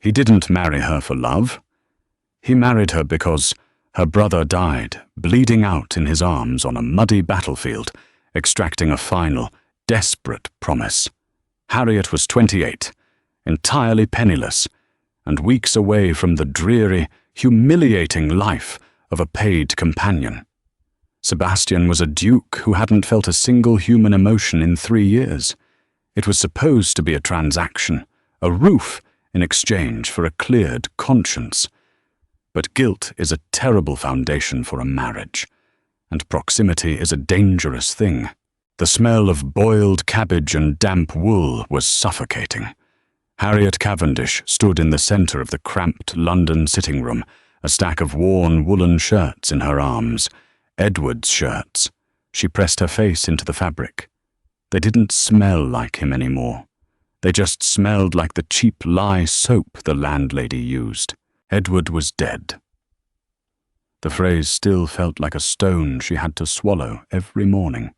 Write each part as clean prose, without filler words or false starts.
He didn't marry her for love. He married her because her brother died, bleeding out in his arms on a muddy battlefield, extracting a final, desperate promise. Harriet was 28, entirely penniless, and weeks away from the dreary, humiliating life of a paid companion. Sebastian was a duke who hadn't felt a single human emotion in 3 years. It was supposed to be a transaction, a roof in exchange for a cleared conscience. But guilt is a terrible foundation for a marriage, and proximity is a dangerous thing. The smell of boiled cabbage and damp wool was suffocating. Harriet Cavendish stood in the centre of the cramped London sitting room, a stack of worn woolen shirts in her arms, Edward's shirts. She pressed her face into the fabric. They didn't smell like him anymore. They just smelled like the cheap lye soap the landlady used. Edward was dead. The phrase still felt like a stone she had to swallow every morning.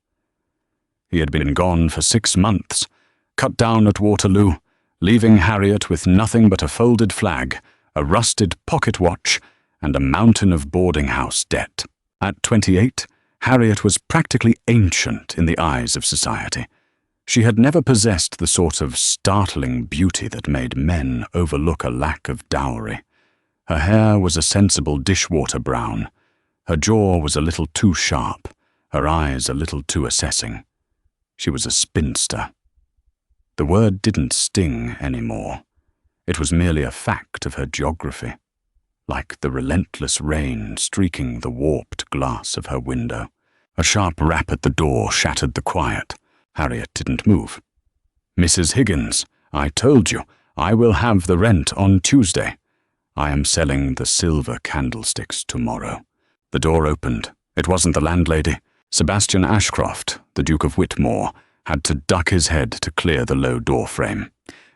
He had been gone for 6 months, cut down at Waterloo, leaving Harriet with nothing but a folded flag, a rusted pocket watch, and a mountain of boarding-house debt. At 28, Harriet was practically ancient in the eyes of society. She had never possessed the sort of startling beauty that made men overlook a lack of dowry. Her hair was a sensible dishwater brown. Her jaw was a little too sharp, her eyes a little too assessing. She was a spinster. The word didn't sting anymore. It was merely a fact of her geography, like the relentless rain streaking the warped glass of her window. A sharp rap at the door shattered the quiet. Harriet didn't move. "Mrs. Higgins, I told you, I will have the rent on Tuesday. I am selling the silver candlesticks tomorrow." The door opened. It wasn't the landlady. Sebastian Ashcroft, the Duke of Whitmore, had to duck his head to clear the low doorframe.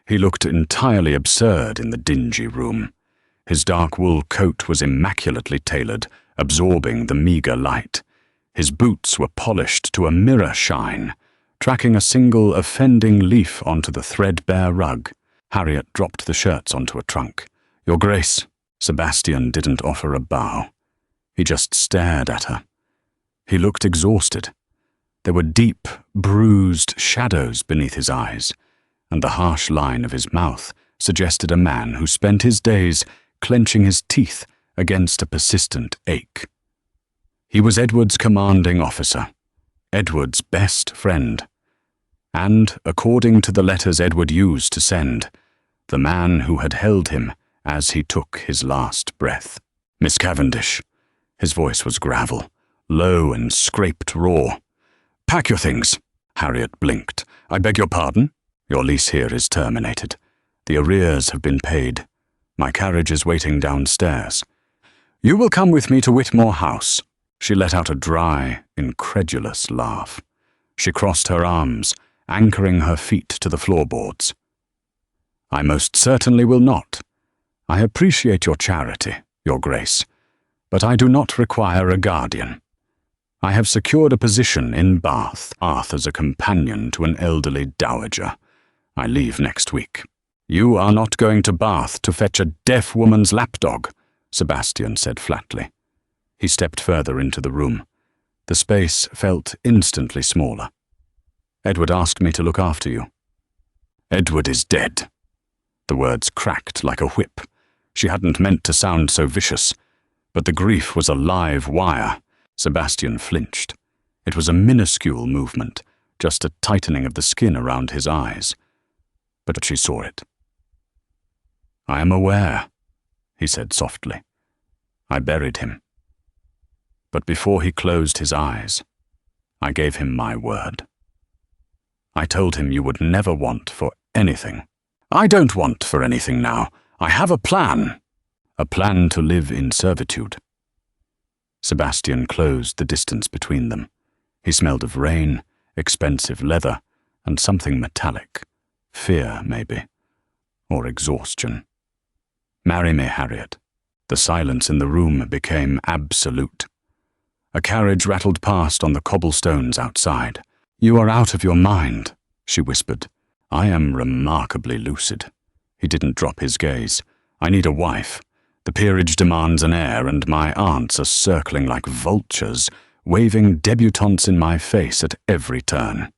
He looked entirely absurd in the dingy room. His dark wool coat was immaculately tailored, absorbing the meagre light. His boots were polished to a mirror shine, tracking a single offending leaf onto the threadbare rug. Harriet dropped the shirts onto a trunk. "Your Grace." Sebastian didn't offer a bow. He just stared at her. He looked exhausted. There were deep, bruised shadows beneath his eyes, and the harsh line of his mouth suggested a man who spent his days clenching his teeth against a persistent ache. He was Edward's commanding officer, Edward's best friend, and, according to the letters Edward used to send, the man who had held him as he took his last breath. "Miss Cavendish." His voice was gravel, low and scraped raw. "Pack your things." Harriet blinked. "I beg your pardon? Your lease here is terminated. The arrears have been paid. My carriage is waiting downstairs. You will come with me to Whitmore House." She let out a dry, incredulous laugh. She crossed her arms, anchoring her feet to the floorboards. "I most certainly will not. I appreciate your charity, Your Grace, but I do not require a guardian. I have secured a position in Bath as a companion to an elderly dowager. I leave next week." "You are not going to Bath to fetch a deaf woman's lapdog," Sebastian said flatly. He stepped further into the room. The space felt instantly smaller. "Edward asked me to look after you." "Edward is dead." The words cracked like a whip. She hadn't meant to sound so vicious, but the grief was a live wire. Sebastian flinched. It was a minuscule movement, just a tightening of the skin around his eyes. But she saw it. "I am aware," he said softly. "I buried him. But before he closed his eyes, I gave him my word. I told him you would never want for anything. I don't want for anything now. I have a plan to live in servitude." Sebastian closed the distance between them. He smelled of rain, expensive leather, and something metallic. Fear, maybe, or exhaustion. "Marry me, Harriet." The silence in the room became absolute. A carriage rattled past on the cobblestones outside. "You are out of your mind," she whispered. "I am remarkably lucid." He didn't drop his gaze. I need a wife. The peerage demands an heir, and my aunts are circling like vultures, waving debutantes in my face at every turn.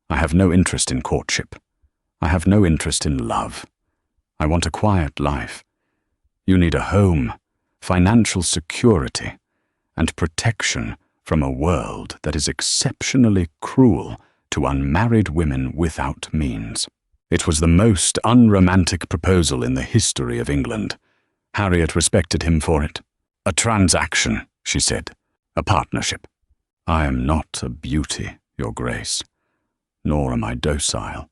I have no interest in courtship. I have no interest in love. I want a quiet life. You need a home, financial security, and protection from a world that is exceptionally cruel to unmarried women without means. It was the most unromantic proposal in the history of England. Harriet respected him for it. A transaction, she said. A partnership. I am not a beauty, Your Grace, nor am I docile.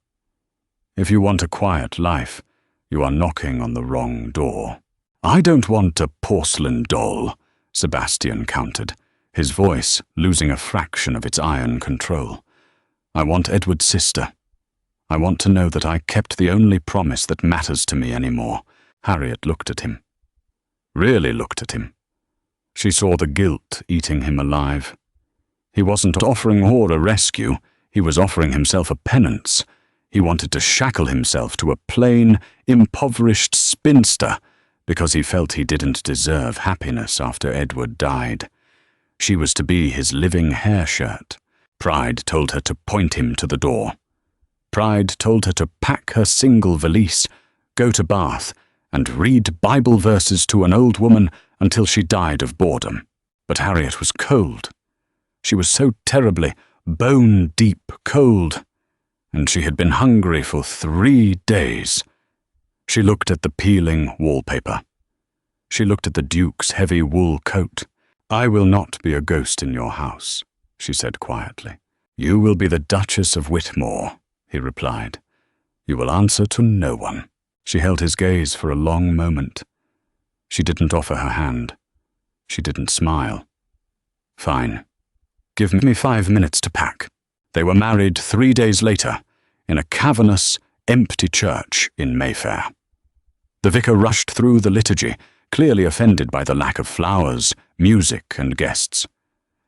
If you want a quiet life, you are knocking on the wrong door. I don't want a porcelain doll, Sebastian countered, his voice losing a fraction of its iron control. I want Edward's sister. I want to know that I kept the only promise that matters to me anymore. Harriet looked at him. Really looked at him. She saw the guilt eating him alive. He wasn't offering her a rescue, he was offering himself a penance. He wanted to shackle himself to a plain, impoverished spinster because he felt he didn't deserve happiness after Edward died. She was to be his living hair shirt. Pride told her to point him to the door. Pride told her to pack her single valise, go to Bath, and read Bible verses to an old woman until she died of boredom. But Harriet was cold. She was so terribly, bone-deep cold, and she had been hungry for 3 days. She looked at the peeling wallpaper. She looked at the Duke's heavy wool coat. I will not be a ghost in your house, she said quietly. You will be the Duchess of Whitmore, he replied. You will answer to no one. She held his gaze for a long moment. She didn't offer her hand. She didn't smile. Fine. Give me 5 minutes to pack. They were married 3 days later, in a cavernous, empty church in Mayfair. The vicar rushed through the liturgy, clearly offended by the lack of flowers, music, and guests.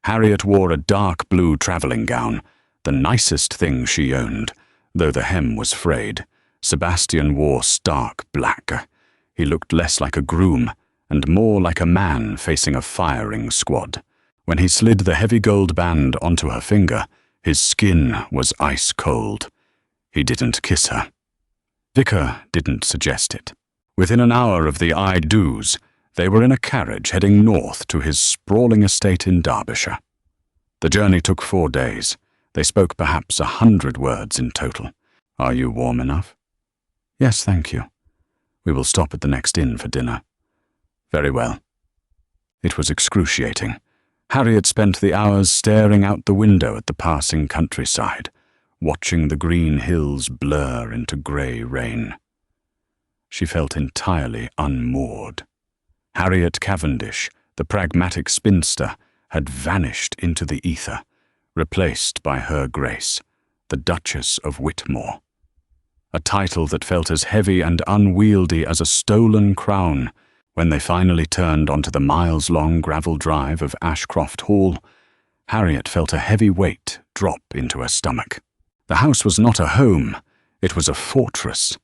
Harriet wore a dark blue travelling gown, the nicest thing she owned, though the hem was frayed. Sebastian wore stark black. He looked less like a groom and more like a man facing a firing squad. When he slid the heavy gold band onto her finger, his skin was ice cold. He didn't kiss her. Vicar didn't suggest it. Within an hour of the I-do's, they were in a carriage heading north to his sprawling estate in Derbyshire. The journey took 4 days. They spoke perhaps 100 words in total. Are you warm enough? Yes, thank you. We will stop at the next inn for dinner. Very well. It was excruciating. Harriet spent the hours staring out the window at the passing countryside, watching the green hills blur into grey rain. She felt entirely unmoored. Harriet Cavendish, the pragmatic spinster, had vanished into the ether, replaced by her Grace, the Duchess of Whitmore. A title that felt as heavy and unwieldy as a stolen crown. When they finally turned onto the miles-long gravel drive of Ashcroft Hall, Harriet felt a heavy weight drop into her stomach. The house was not a home, it was a fortress.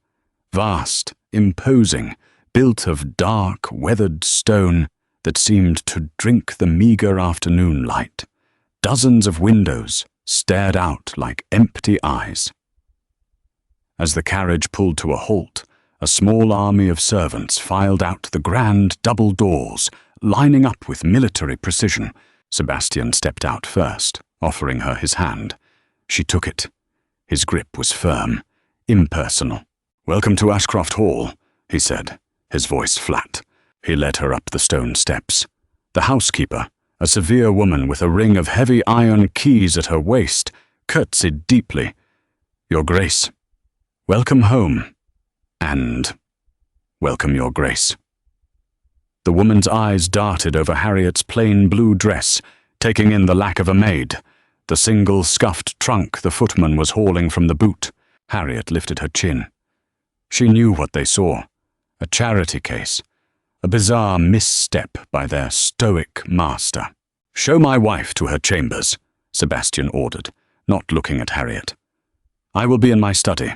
Vast, imposing, built of dark, weathered stone that seemed to drink the meager afternoon light. Dozens of windows stared out like empty eyes. As the carriage pulled to a halt, a small army of servants filed out the grand double doors, lining up with military precision. Sebastian stepped out first, offering her his hand. She took it. His grip was firm, impersonal. "Welcome to Ashcroft Hall," he said, his voice flat. He led her up the stone steps. The housekeeper, a severe woman with a ring of heavy iron keys at her waist, curtsied deeply. "Your Grace. Welcome home. And welcome, Your Grace." The woman's eyes darted over Harriet's plain blue dress, taking in the lack of a maid, the single scuffed trunk the footman was hauling from the boot. Harriet lifted her chin. She knew what they saw. A charity case. A bizarre misstep by their stoic master. "Show my wife to her chambers," Sebastian ordered, not looking at Harriet. "I will be in my study.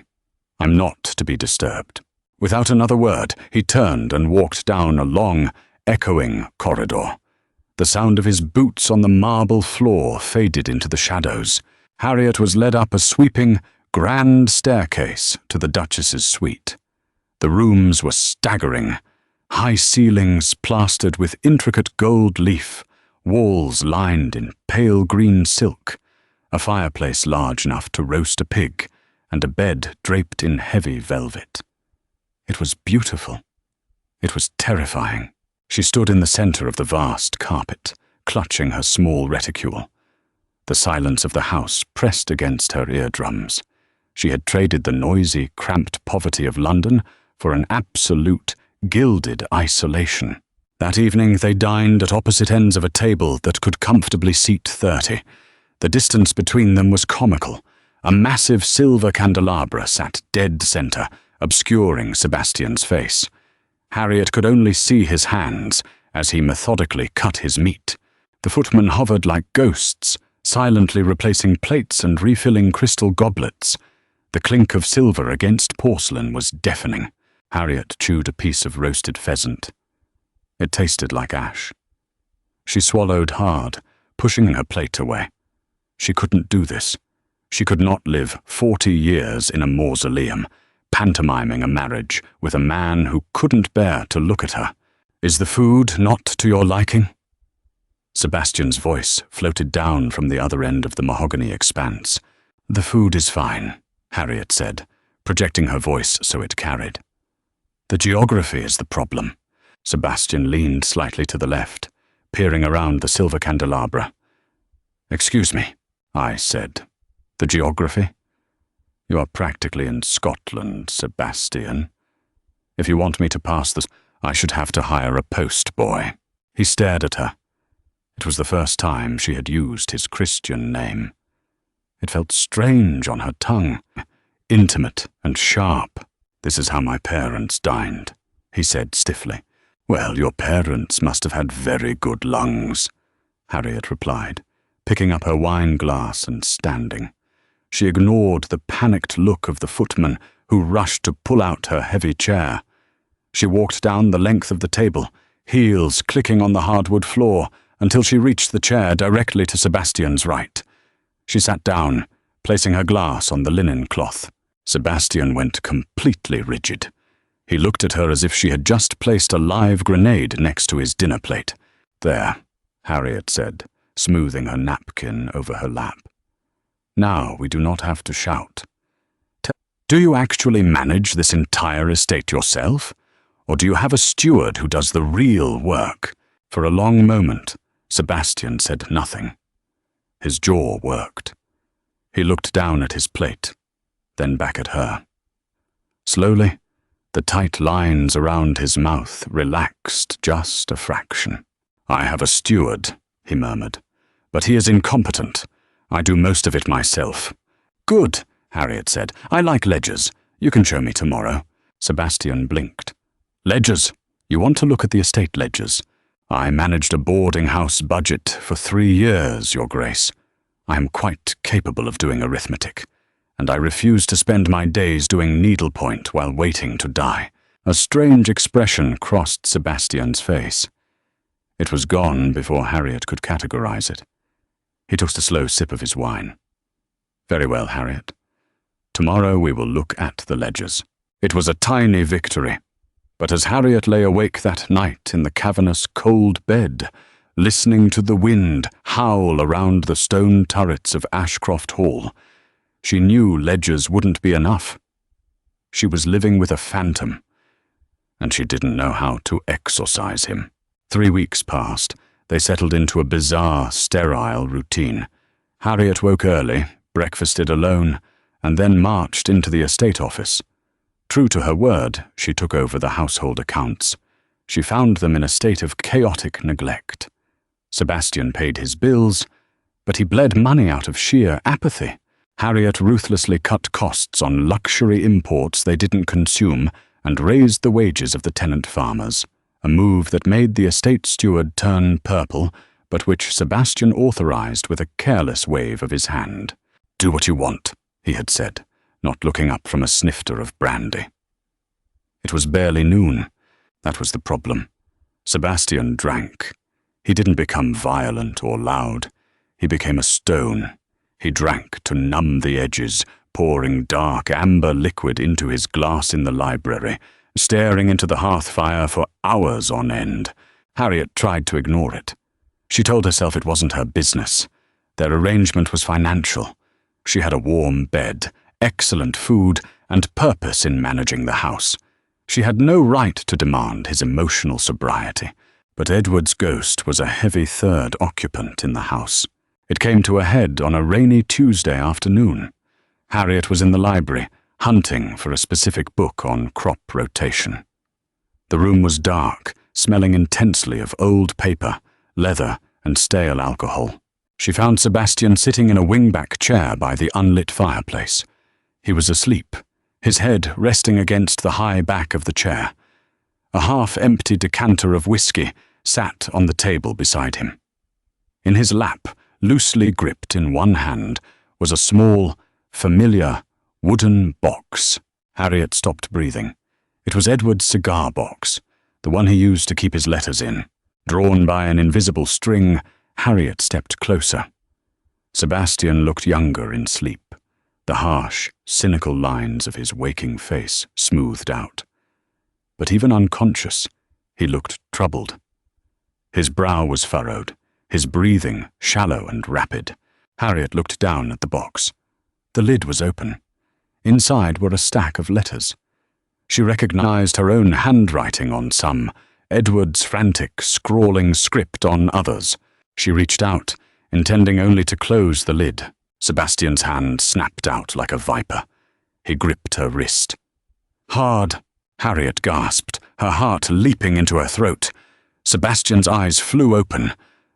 I'm not to be disturbed." Without another word, he turned and walked down a long, echoing corridor. The sound of his boots on the marble floor faded into the shadows. Harriet was led up a sweeping, grand staircase to the Duchess's suite. The rooms were staggering. High ceilings plastered with intricate gold leaf, walls lined in pale green silk, a fireplace large enough to roast a pig, and a bed draped in heavy velvet. It was beautiful. It was terrifying. She stood in the center of the vast carpet, clutching her small reticule. The silence of the house pressed against her eardrums. She had traded the noisy, cramped poverty of London for an absolute, gilded isolation. That evening they dined at opposite ends of a table that could comfortably seat 30. The distance between them was comical. A massive silver candelabra sat dead center, obscuring Sebastian's face. Harriet could only see his hands as he methodically cut his meat. The footmen hovered like ghosts, silently replacing plates and refilling crystal goblets. The clink of silver against porcelain was deafening. Harriet chewed a piece of roasted pheasant. It tasted like ash. She swallowed hard, pushing her plate away. She couldn't do this. She could not live 40 years in a mausoleum, pantomiming a marriage with a man who couldn't bear to look at her. Is the food not to your liking? Sebastian's voice floated down from the other end of the mahogany expanse. The food is fine, Harriet said, projecting her voice so it carried. The geography is the problem. Sebastian leaned slightly to the left, peering around the silver candelabra. Excuse me, I said. The geography? You are practically in Scotland, Sebastian. If you want me to pass this, I should have to hire a post boy. He stared at her. It was the first time she had used his Christian name. It felt strange on her tongue, intimate and sharp. This is how my parents dined, he said stiffly. Well, your parents must have had very good lungs, Harriet replied, picking up her wine glass and standing. She ignored the panicked look of the footman who rushed to pull out her heavy chair. She walked down the length of the table, heels clicking on the hardwood floor, until she reached the chair directly to Sebastian's right. She sat down, placing her glass on the linen cloth. Sebastian went completely rigid. He looked at her as if she had just placed a live grenade next to his dinner plate. There, Harriet said, smoothing her napkin over her lap. Now we do not have to shout. Do you actually manage this entire estate yourself? Or do you have a steward who does the real work? For a long moment, Sebastian said nothing. His jaw worked. He looked down at his plate, then back at her. Slowly, the tight lines around his mouth relaxed just a fraction. I have a steward, he murmured, but he is incompetent. I do most of it myself. Good, Harriet said. I like ledgers. You can show me tomorrow. Sebastian blinked. Ledgers? You want to look at the estate ledgers? I managed a boarding house budget for 3 years, Your Grace. I am quite capable of doing arithmetic, and I refuse to spend my days doing needlepoint while waiting to die. A strange expression crossed Sebastian's face. It was gone before Harriet could categorize it. He took a slow sip of his wine. Very well, Harriet. Tomorrow we will look at the ledgers. It was a tiny victory, but as Harriet lay awake that night in the cavernous cold bed, listening to the wind howl around the stone turrets of Ashcroft Hall, she knew ledgers wouldn't be enough. She was living with a phantom, and she didn't know how to exorcise him. 3 weeks passed. They settled into a bizarre, sterile routine. Harriet woke early, breakfasted alone, and then marched into the estate office. True to her word, she took over the household accounts. She found them in a state of chaotic neglect. Sebastian paid his bills, but he bled money out of sheer apathy. Harriet ruthlessly cut costs on luxury imports they didn't consume and raised the wages of the tenant farmers, a move that made the estate steward turn purple, but which Sebastian authorized with a careless wave of his hand. Do what you want, he had said, not looking up from a snifter of brandy. It was barely noon. That was the problem. Sebastian drank. He didn't become violent or loud. He became a stone. He drank to numb the edges, pouring dark amber liquid into his glass in the library, staring into the hearth fire for hours on end. Harriet tried to ignore it. She told herself it wasn't her business. Their arrangement was financial. She had a warm bed, excellent food, and purpose in managing the house. She had no right to demand his emotional sobriety, but Edward's ghost was a heavy third occupant in the house. It came to a head on a rainy Tuesday afternoon. Harriet was in the library, hunting for a specific book on crop rotation. The room was dark, smelling intensely of old paper, leather, and stale alcohol. She found Sebastian sitting in a wingback chair by the unlit fireplace. He was asleep, his head resting against the high back of the chair. A half-empty decanter of whiskey sat on the table beside him. In his lap, loosely gripped in one hand, was a small, familiar, wooden box. Harriet stopped breathing. It was Edward's cigar box, the one he used to keep his letters in. Drawn by an invisible string, Harriet stepped closer. Sebastian looked younger in sleep, the harsh, cynical lines of his waking face smoothed out. But even unconscious, he looked troubled. His brow was furrowed, his breathing shallow and rapid. Harriet looked down at the box. The lid was open. Inside were a stack of letters. She recognized her own handwriting on some, Edward's frantic, scrawling script on others. She reached out, intending only to close the lid. Sebastian's hand snapped out like a viper. He gripped her wrist. Hard, Harriet gasped, her heart leaping into her throat. Sebastian's eyes flew open.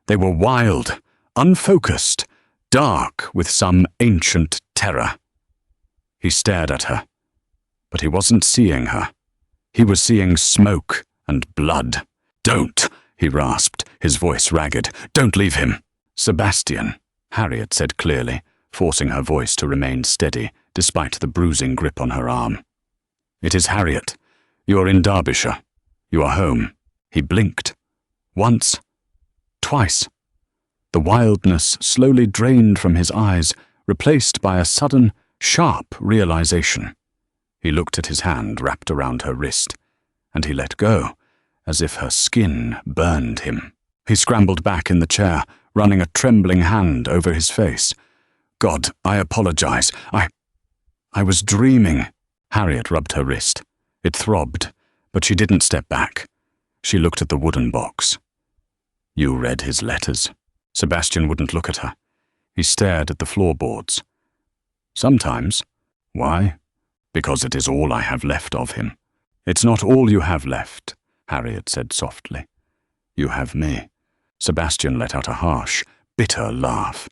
They were wild, unfocused, dark with some ancient terror. He stared at her, but he wasn't seeing her. He was seeing smoke and blood. "Don't," he rasped, his voice ragged. "Don't leave him." "Sebastian," Harriet said clearly, forcing her voice to remain steady despite the bruising grip on her arm. "It is Harriet. You are in Derbyshire. You are home." He blinked. Once. Twice. The wildness slowly drained from his eyes, replaced by a sudden, sharp realization. He looked at his hand wrapped around her wrist, and he let go, as if her skin burned him. He scrambled back in the chair, running a trembling hand over his face. "God, I apologize. I was dreaming." Harriet rubbed her wrist. It throbbed, but she didn't step back. She looked at the wooden box. "You read his letters?" Sebastian wouldn't look at her. He stared at the floorboards. "Sometimes." "Why?" "Because it is all I have left of him." "It's not all you have left," Harriet said softly. "You have me." Sebastian let out a harsh, bitter laugh.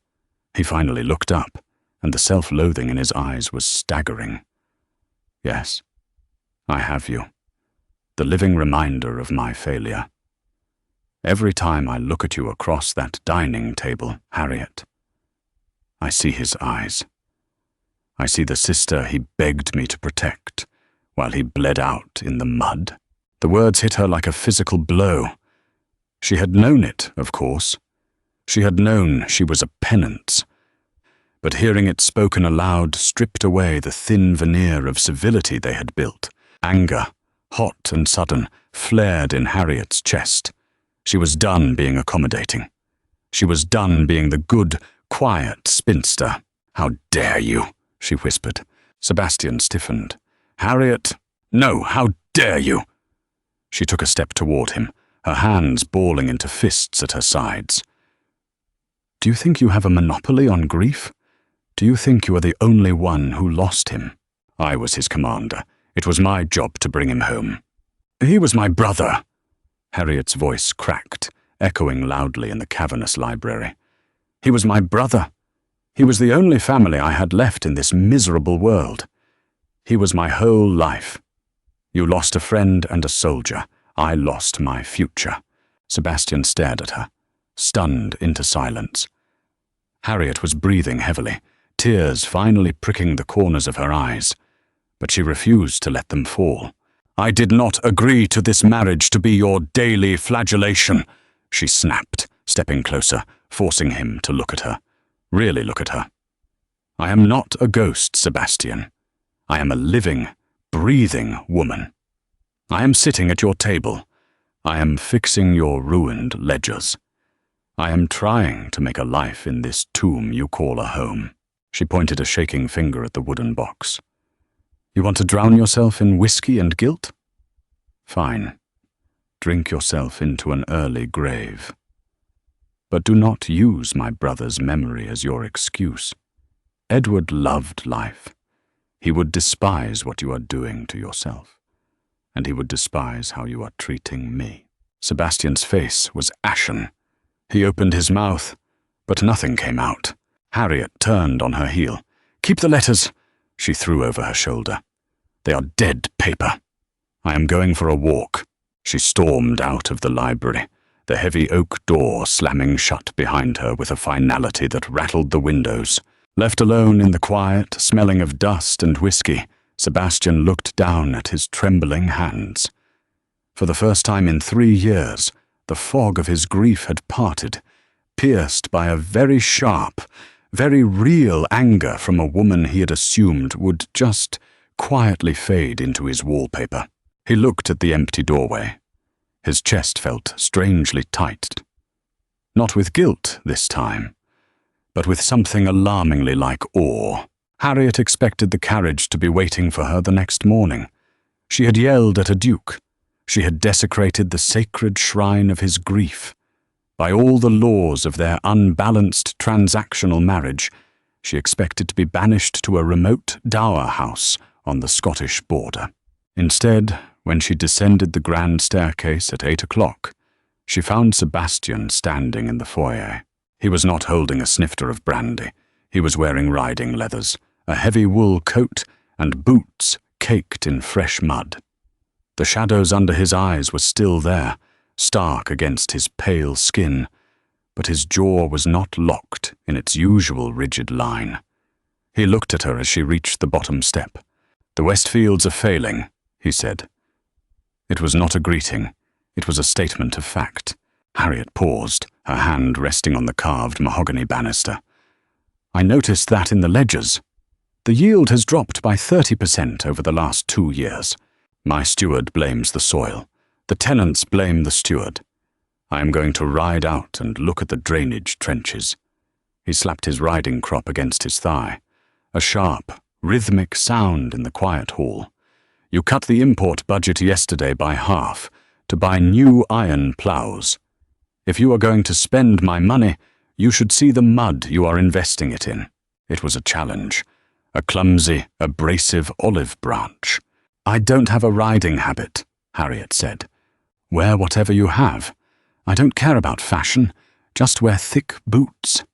He finally looked up, and the self-loathing in his eyes was staggering. "Yes, I have you. The living reminder of my failure. Every time I look at you across that dining table, Harriet, I see his eyes. I see the sister he begged me to protect, while he bled out in the mud." The words hit her like a physical blow. She had known it, of course. She had known she was a penance. But hearing it spoken aloud stripped away the thin veneer of civility they had built. Anger, hot and sudden, flared in Harriet's chest. She was done being accommodating. She was done being the good, quiet spinster. "How dare you?" she whispered. Sebastian stiffened. "Harriet, no, how dare you?" She took a step toward him, her hands balling into fists at her sides. "Do you think you have a monopoly on grief? Do you think you are the only one who lost him? I was his commander. It was my job to bring him home." "He was my brother." Harriet's voice cracked, echoing loudly in the cavernous library. "He was my brother. He was the only family I had left in this miserable world. He was my whole life. You lost a friend and a soldier. I lost my future." Sebastian stared at her, stunned into silence. Harriet was breathing heavily, tears finally pricking the corners of her eyes, but she refused to let them fall. I did not agree to this marriage to be your daily flagellation, she snapped, stepping closer, forcing him to look at her. Really look at her. I am not a ghost, Sebastian. I am a living, breathing woman. I am sitting at your table. I am fixing your ruined ledgers. I am trying to make a life in this tomb you call a home. She pointed a shaking finger at the wooden box. You want to drown yourself in whiskey and guilt? Fine. Drink yourself into an early grave. But do not use my brother's memory as your excuse. Edward loved life. He would despise what you are doing to yourself, and he would despise how you are treating me. Sebastian's face was ashen. He opened his mouth, but nothing came out. Harriet turned on her heel. Keep the letters, she threw over her shoulder. They are dead paper. I am going for a walk. She stormed out of the library, the heavy oak door slamming shut behind her with a finality that rattled the windows. Left alone in the quiet, smelling of dust and whiskey, Sebastian looked down at his trembling hands. For the first time in 3 years, the fog of his grief had parted, pierced by a very sharp, very real anger from a woman he had assumed would just quietly fade into his wallpaper. He looked at the empty doorway. His chest felt strangely tight. Not with guilt this time, but with something alarmingly like awe. Harriet expected the carriage to be waiting for her the next morning. She had yelled at a duke. She had desecrated the sacred shrine of his grief. By all the laws of their unbalanced transactional marriage, she expected to be banished to a remote dower house on the Scottish border. Instead, when she descended the grand staircase at 8 o'clock, she found Sebastian standing in the foyer. He was not holding a snifter of brandy. He was wearing riding leathers, a heavy wool coat, and boots caked in fresh mud. The shadows under his eyes were still there, stark against his pale skin, but his jaw was not locked in its usual rigid line. He looked at her as she reached the bottom step. The Westfields are failing, he said. It was not a greeting. It was a statement of fact. Harriet paused, her hand resting on the carved mahogany banister. I noticed that in the ledgers. The yield has dropped by 30% over the last 2 years. My steward blames the soil. The tenants blame the steward. I am going to ride out and look at the drainage trenches. He slapped his riding crop against his thigh. A sharp, rhythmic sound in the quiet hall. You cut the import budget yesterday by half to buy new iron ploughs. If you are going to spend my money, you should see the mud you are investing it in. It was a challenge, a clumsy, abrasive olive branch. I don't have a riding habit, Harriet said. Wear whatever you have. I don't care about fashion, just wear thick boots.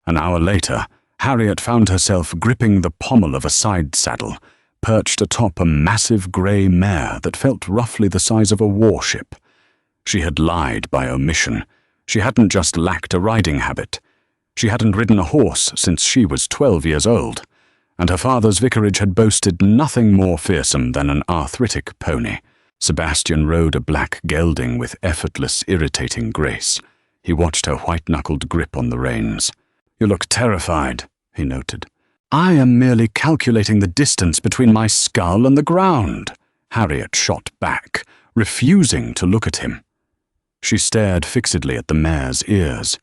An hour later, Harriet found herself gripping the pommel of a side saddle, perched atop a massive grey mare that felt roughly the size of a warship. She had lied by omission. She hadn't just lacked a riding habit. She hadn't ridden a horse since she was 12 years old, and her father's vicarage had boasted nothing more fearsome than an arthritic pony. Sebastian rode a black gelding with effortless, irritating grace. He watched her white-knuckled grip on the reins. You look terrified, he noted. I am merely calculating the distance between my skull and the ground, Harriet shot back, refusing to look at him. She stared fixedly at the mare's ears.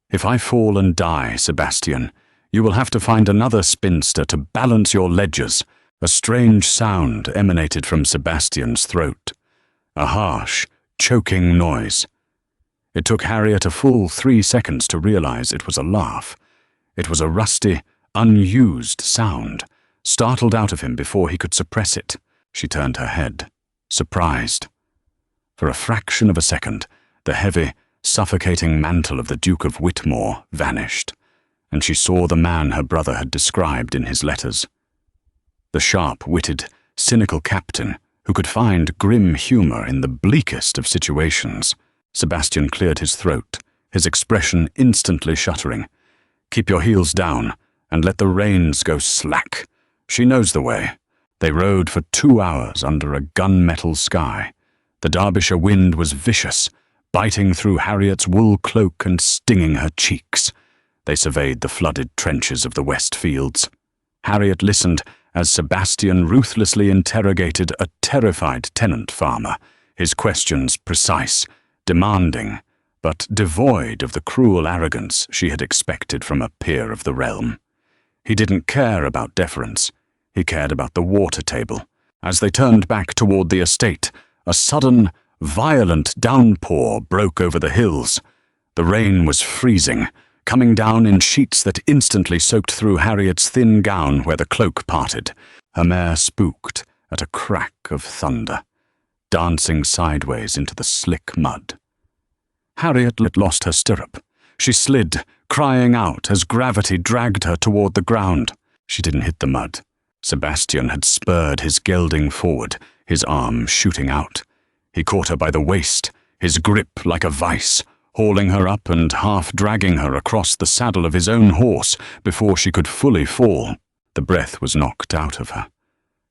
If I fall and die, Sebastian, you will have to find another spinster to balance your ledgers. A strange sound emanated from Sebastian's throat. A harsh, choking noise. It took Harriet a full 3 seconds to realize it was a laugh. It was a rusty, unused sound, startled out of him before he could suppress it. She turned her head, surprised. For a fraction of a second, the heavy, suffocating mantle of the Duke of Whitmore vanished, and she saw the man her brother had described in his letters. The sharp-witted, cynical captain who could find grim humor in the bleakest of situations. Sebastian cleared his throat, his expression instantly shuddering. Keep your heels down, and let the reins go slack. She knows the way. They rode for 2 hours under a gunmetal sky. The Derbyshire wind was vicious, biting through Harriet's wool cloak and stinging her cheeks. They surveyed the flooded trenches of the West Fields. Harriet listened as Sebastian ruthlessly interrogated a terrified tenant farmer, his questions precise, demanding, but devoid of the cruel arrogance she had expected from a peer of the realm. He didn't care about deference. He cared about the water table. As they turned back toward the estate, a sudden, violent downpour broke over the hills. The rain was freezing, coming down in sheets that instantly soaked through Harriet's thin gown where the cloak parted. Her mare spooked at a crack of thunder, dancing sideways into the slick mud. Harriet had lost her stirrup. She slid, crying out as gravity dragged her toward the ground. She didn't hit the mud. Sebastian had spurred his gelding forward, his arm shooting out. He caught her by the waist, his grip like a vice, hauling her up and half-dragging her across the saddle of his own horse before she could fully fall. The breath was knocked out of her.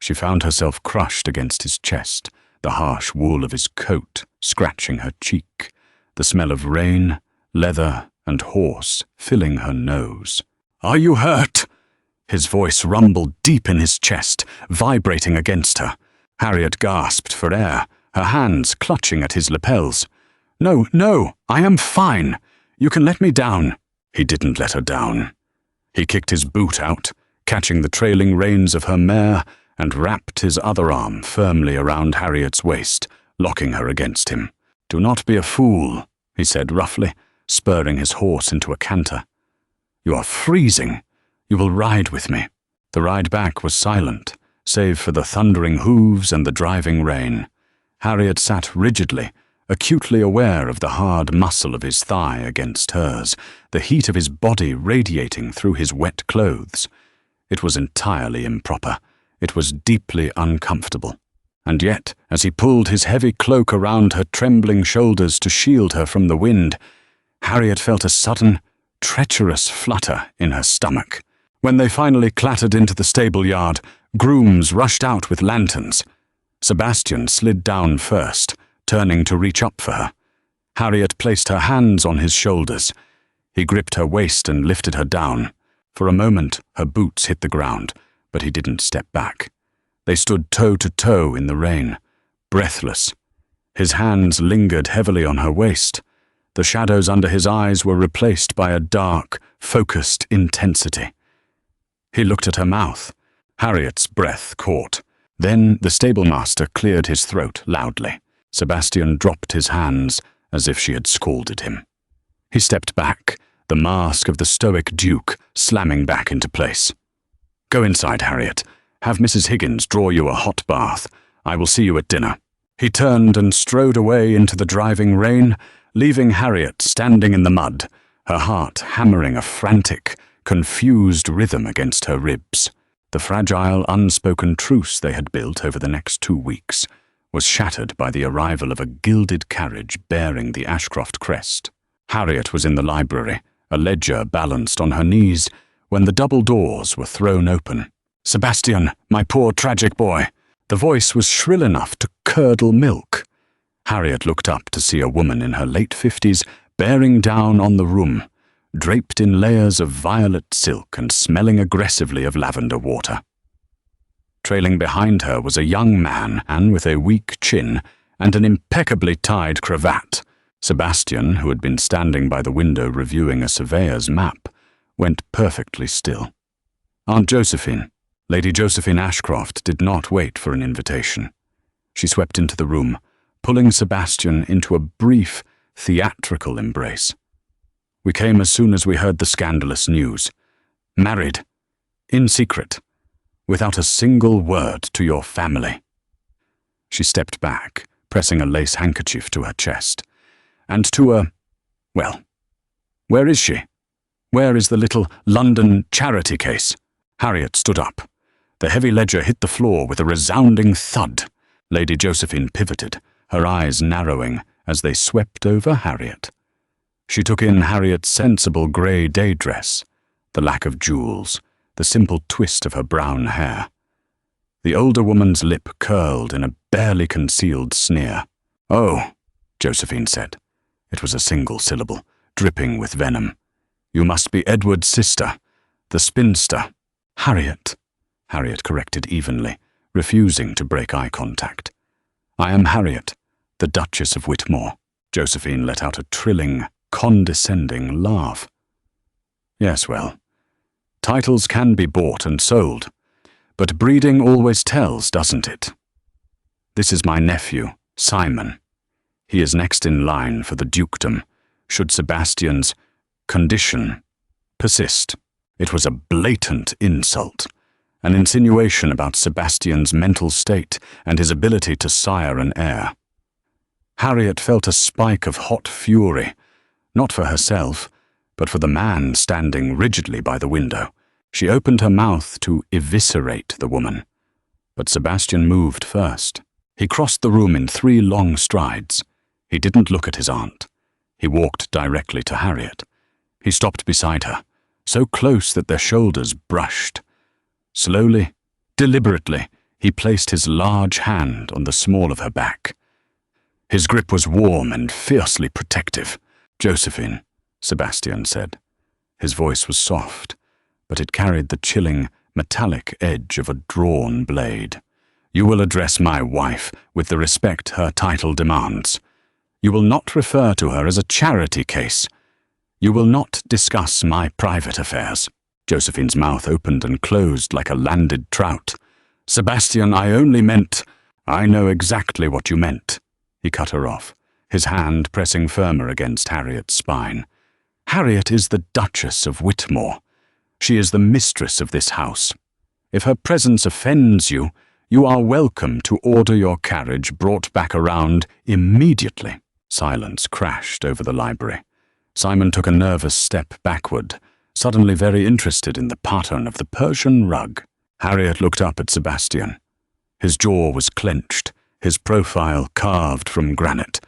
She found herself crushed against his chest, the harsh wool of his coat scratching her cheek, the smell of rain, leather, and horse filling her nose. "Are you hurt?" His voice rumbled deep in his chest, vibrating against her. Harriet gasped for air, her hands clutching at his lapels. "No, no, I am fine. You can let me down." He didn't let her down. He kicked his boot out, catching the trailing reins of her mare, and wrapped his other arm firmly around Harriet's waist, locking her against him. "Do not be a fool," he said roughly, spurring his horse into a canter. "You are freezing. You will ride with me." The ride back was silent, save for the thundering hooves and the driving rain. Harriet sat rigidly, acutely aware of the hard muscle of his thigh against hers, the heat of his body radiating through his wet clothes. It was entirely improper. It was deeply uncomfortable. And yet, as he pulled his heavy cloak around her trembling shoulders to shield her from the wind, Harriet felt a sudden, treacherous flutter in her stomach. When they finally clattered into the stable yard, grooms rushed out with lanterns. Sebastian slid down first, turning to reach up for her. Harriet placed her hands on his shoulders. He gripped her waist and lifted her down. For a moment, her boots hit the ground, but he didn't step back. They stood toe to toe in the rain, breathless. His hands lingered heavily on her waist. The shadows under his eyes were replaced by a dark, focused intensity. He looked at her mouth. Harriet's breath caught. Then the stablemaster cleared his throat loudly. Sebastian dropped his hands as if she had scalded him. He stepped back, the mask of the stoic duke slamming back into place. "Go inside, Harriet. Have Mrs. Higgins draw you a hot bath. I will see you at dinner." He turned and strode away into the driving rain, leaving Harriet standing in the mud, her heart hammering a frantic, confused rhythm against her ribs. The fragile, unspoken truce they had built over the next 2 weeks was shattered by the arrival of a gilded carriage bearing the Ashcroft crest. Harriet was in the library, a ledger balanced on her knees, when the double doors were thrown open. "Sebastian, my poor tragic boy." The voice was shrill enough to curdle milk. Harriet looked up to see a woman in her late 50s bearing down on the room, draped in layers of violet silk and smelling aggressively of lavender water. Trailing behind her was a young man with a weak chin and an impeccably tied cravat. Sebastian, who had been standing by the window reviewing a surveyor's map, went perfectly still. Aunt Josephine, Lady Josephine Ashcroft, did not wait for an invitation. She swept into the room, pulling Sebastian into a brief, theatrical embrace. "We came as soon as we heard the scandalous news. Married, in secret, without a single word to your family." She stepped back, pressing a lace handkerchief to her chest. "And to well, where is she? Where is the little London charity case?" Harriet stood up. The heavy ledger hit the floor with a resounding thud. Lady Josephine pivoted, her eyes narrowing as they swept over Harriet. She took in Harriet's sensible grey day dress, the lack of jewels, the simple twist of her brown hair. The older woman's lip curled in a barely concealed sneer. "Oh," Josephine said. It was a single syllable, dripping with venom. "You must be Edward's sister, the spinster." "Harriet," Harriet corrected evenly, refusing to break eye contact. "I am Harriet, the Duchess of Whitmore." Josephine let out a trilling, condescending laugh. "Yes, well, titles can be bought and sold, but breeding always tells, doesn't it? This is my nephew, Simon. He is next in line for the dukedom, should Sebastian's condition persist." It was a blatant insult, an insinuation about Sebastian's mental state and his ability to sire an heir. Harriet felt a spike of hot fury, not for herself, but for the man standing rigidly by the window. She opened her mouth to eviscerate the woman, but Sebastian moved first. He crossed the room in 3 long strides. He didn't look at his aunt. He walked directly to Harriet. He stopped beside her, so close that their shoulders brushed. Slowly, deliberately, he placed his large hand on the small of her back. His grip was warm and fiercely protective. "Josephine," Sebastian said. His voice was soft, but it carried the chilling, metallic edge of a drawn blade. "You will address my wife with the respect her title demands. You will not refer to her as a charity case. You will not discuss my private affairs." Josephine's mouth opened and closed like a landed trout. "Sebastian, I only meant—" "I know exactly what you meant," he cut her off, his hand pressing firmer against Harriet's spine. "Harriet is the Duchess of Whitmore. She is the mistress of this house. If her presence offends you, you are welcome to order your carriage brought back around immediately." Silence crashed over the library. Simon took a nervous step backward, suddenly very interested in the pattern of the Persian rug. Harriet looked up at Sebastian. His jaw was clenched, his profile carved from granite,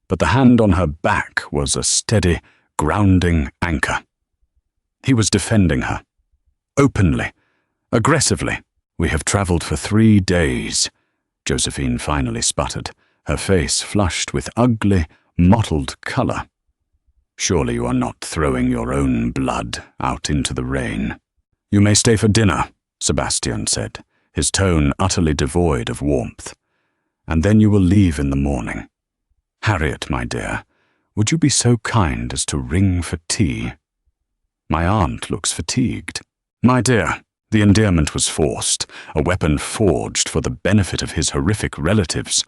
but the hand on her back was a steady, grounding anchor. He was defending her. Openly, aggressively. "We have traveled for 3 days, Josephine finally sputtered, her face flushed with ugly, mottled color. "Surely you are not throwing your own blood out into the rain." "You may stay for dinner," Sebastian said, his tone utterly devoid of warmth. "And then you will leave in the morning. Harriet, my dear, would you be so kind as to ring for tea? My aunt looks fatigued." "My dear," the endearment was forced, a weapon forged for the benefit of his horrific relatives,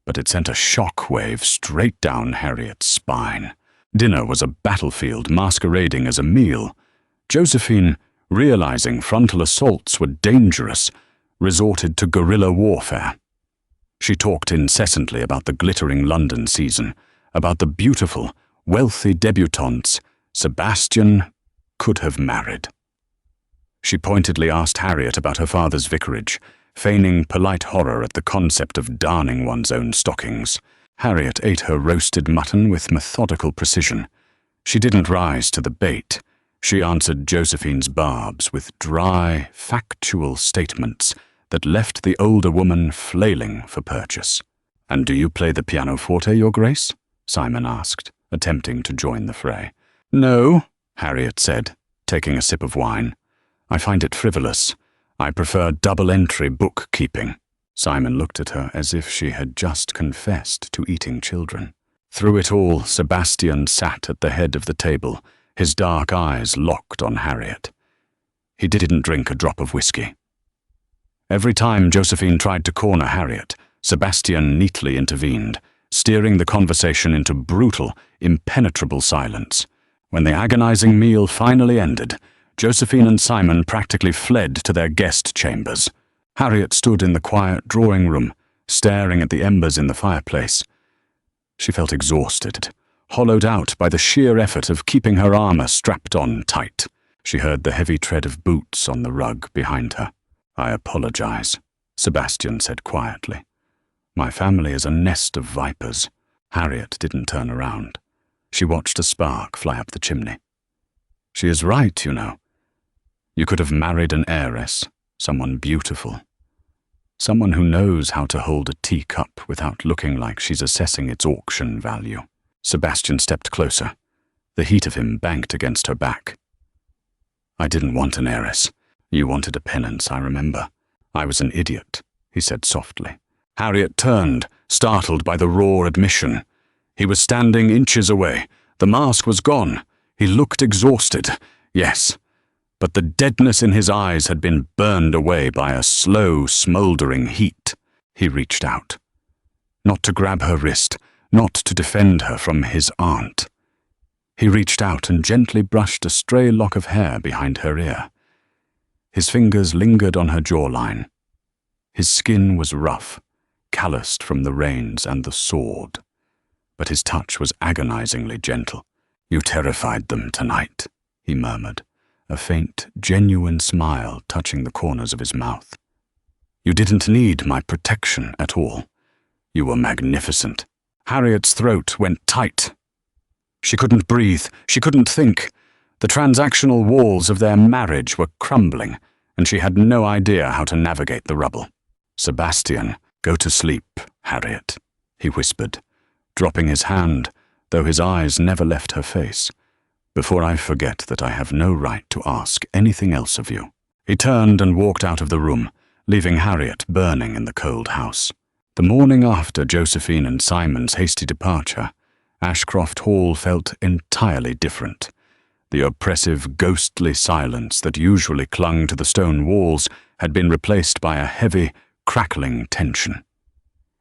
but it sent a shock wave straight down Harriet's spine. Dinner was a battlefield masquerading as a meal. Josephine, realizing frontal assaults were dangerous, resorted to guerrilla warfare. She talked incessantly about the glittering London season, about the beautiful, wealthy debutantes Sebastian could have married. She pointedly asked Harriet about her father's vicarage, feigning polite horror at the concept of darning one's own stockings. Harriet ate her roasted mutton with methodical precision. She didn't rise to the bait. She answered Josephine's barbs with dry, factual statements that left the older woman flailing for purchase. "And do you play the pianoforte, Your Grace?" Simon asked, attempting to join the fray. "No," Harriet said, taking a sip of wine. "I find it frivolous. I prefer double-entry bookkeeping." Simon looked at her as if she had just confessed to eating children. Through it all, Sebastian sat at the head of the table, his dark eyes locked on Harriet. He didn't drink a drop of whiskey. Every time Josephine tried to corner Harriet, Sebastian neatly intervened, steering the conversation into brutal, impenetrable silence. When the agonizing meal finally ended, Josephine and Simon practically fled to their guest chambers. Harriet stood in the quiet drawing room, staring at the embers in the fireplace. She felt exhausted, hollowed out by the sheer effort of keeping her armor strapped on tight. She heard the heavy tread of boots on the rug behind her. "I apologize," Sebastian said quietly. "My family is a nest of vipers." Harriet didn't turn around. She watched a spark fly up the chimney. "She is right, you know. You could have married an heiress, someone beautiful. Someone who knows how to hold a teacup without looking like she's assessing its auction value. Sebastian stepped closer. The heat of him banked against her back. I didn't want an heiress. You wanted a penance, I remember. I was an idiot, he said softly. Harriet turned, startled by the raw admission. He was standing inches away. The mask was gone. He looked exhausted, yes, but the deadness in his eyes had been burned away by a slow, smouldering heat. He reached out. Not to grab her wrist, not to defend her from his aunt. He reached out and gently brushed a stray lock of hair behind her ear. His fingers lingered on her jawline. His skin was rough, calloused from the reins and the sword, but his touch was agonizingly gentle. You terrified them tonight, he murmured, a faint, genuine smile touching the corners of his mouth. You didn't need my protection at all. You were magnificent. Harriet's throat went tight. She couldn't breathe. She couldn't think. The transactional walls of their marriage were crumbling, and she had no idea how to navigate the rubble. Sebastian, go to sleep, Harriet, he whispered, dropping his hand, though his eyes never left her face, before I forget that I have no right to ask anything else of you. He turned and walked out of the room, leaving Harriet burning in the cold house. The morning after Josephine and Simon's hasty departure, Ashcroft Hall felt entirely different. The oppressive, ghostly silence that usually clung to the stone walls had been replaced by a heavy, crackling tension.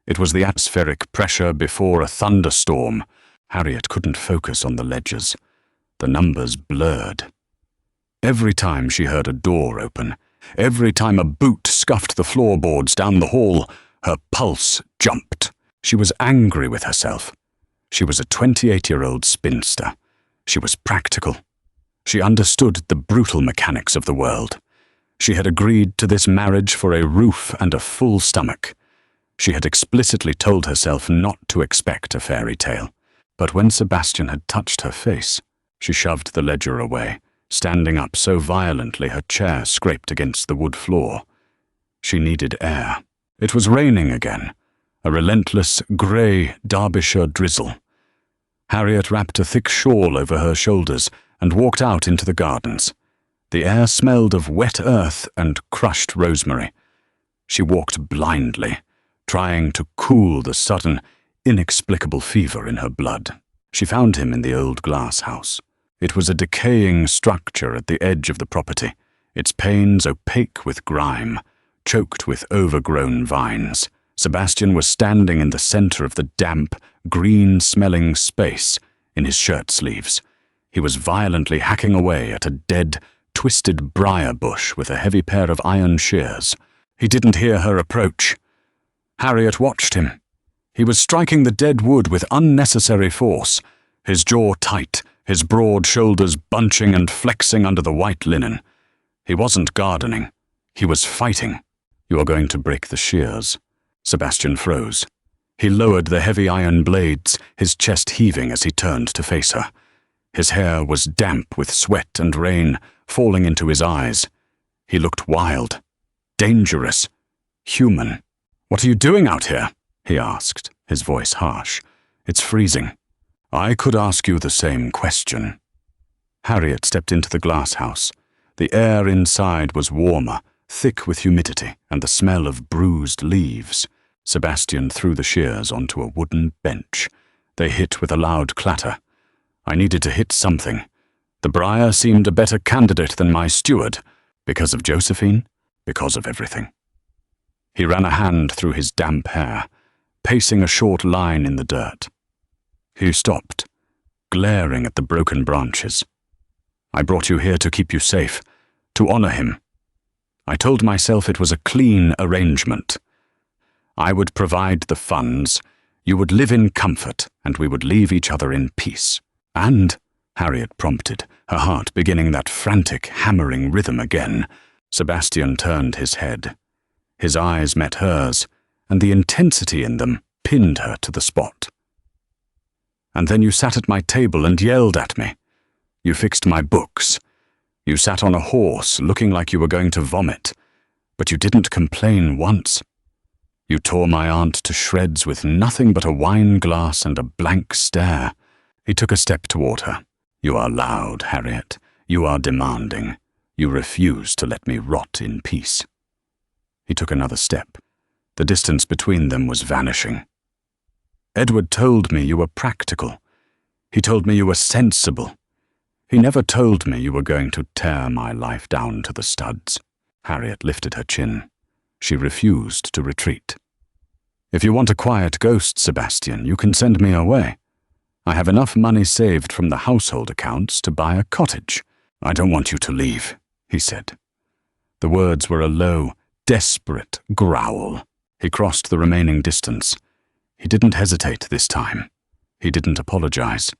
It was the atmospheric pressure before a thunderstorm. Harriet couldn't focus on the ledgers. The numbers blurred. Every time she heard a door open, every time a boot scuffed the floorboards down the hall, her pulse jumped. She was angry with herself. She was a 28-year-old spinster. She was practical. She understood the brutal mechanics of the world. She had agreed to this marriage for a roof and a full stomach. She had explicitly told herself not to expect a fairy tale. But when Sebastian had touched her face, she shoved the ledger away, standing up so violently her chair scraped against the wood floor. She needed air. It was raining again, a relentless, grey Derbyshire drizzle. Harriet wrapped a thick shawl over her shoulders and walked out into the gardens. The air smelled of wet earth and crushed rosemary. She walked blindly, trying to cool the sudden, inexplicable fever in her blood. She found him in the old glass house. It was a decaying structure at the edge of the property, its panes opaque with grime, choked with overgrown vines. Sebastian was standing in the center of the damp, green-smelling space in his shirt sleeves. He was violently hacking away at a dead, twisted briar bush with a heavy pair of iron shears. He didn't hear her approach. Harriet watched him. He was striking the dead wood with unnecessary force, his jaw tight, his broad shoulders bunching and flexing under the white linen. He wasn't gardening. He was fighting. You are going to break the shears. Sebastian froze. He lowered the heavy iron blades, his chest heaving as he turned to face her. His hair was damp with sweat and rain, falling into his eyes. He looked wild, dangerous, human. What are you doing out here? He asked, his voice harsh. It's freezing. I could ask you the same question. Harriet stepped into the glass house. The air inside was warmer, thick with humidity and the smell of bruised leaves. Sebastian threw the shears onto a wooden bench. They hit with a loud clatter. I needed to hit something. The briar seemed a better candidate than my steward, because of Josephine, because of everything. He ran a hand through his damp hair, pacing a short line in the dirt. He stopped, glaring at the broken branches. I brought you here to keep you safe, to honor him. I told myself it was a clean arrangement. I would provide the funds, you would live in comfort, and we would leave each other in peace. And, Harriet prompted, her heart beginning that frantic, hammering rhythm again. Sebastian turned his head. His eyes met hers, and the intensity in them pinned her to the spot. And then you sat at my table and yelled at me. You fixed my books. You sat on a horse, looking like you were going to vomit. But you didn't complain once. You tore my aunt to shreds with nothing but a wine glass and a blank stare. He took a step toward her. You are loud, Harriet. You are demanding. You refuse to let me rot in peace. He took another step. The distance between them was vanishing. Edward told me you were practical. He told me you were sensible. He never told me you were going to tear my life down to the studs. Harriet lifted her chin. She refused to retreat. If you want a quiet ghost, Sebastian, you can send me away. I have enough money saved from the household accounts to buy a cottage. I don't want you to leave, he said. The words were a low, desperate growl. He crossed the remaining distance. He didn't hesitate this time. He didn't apologize.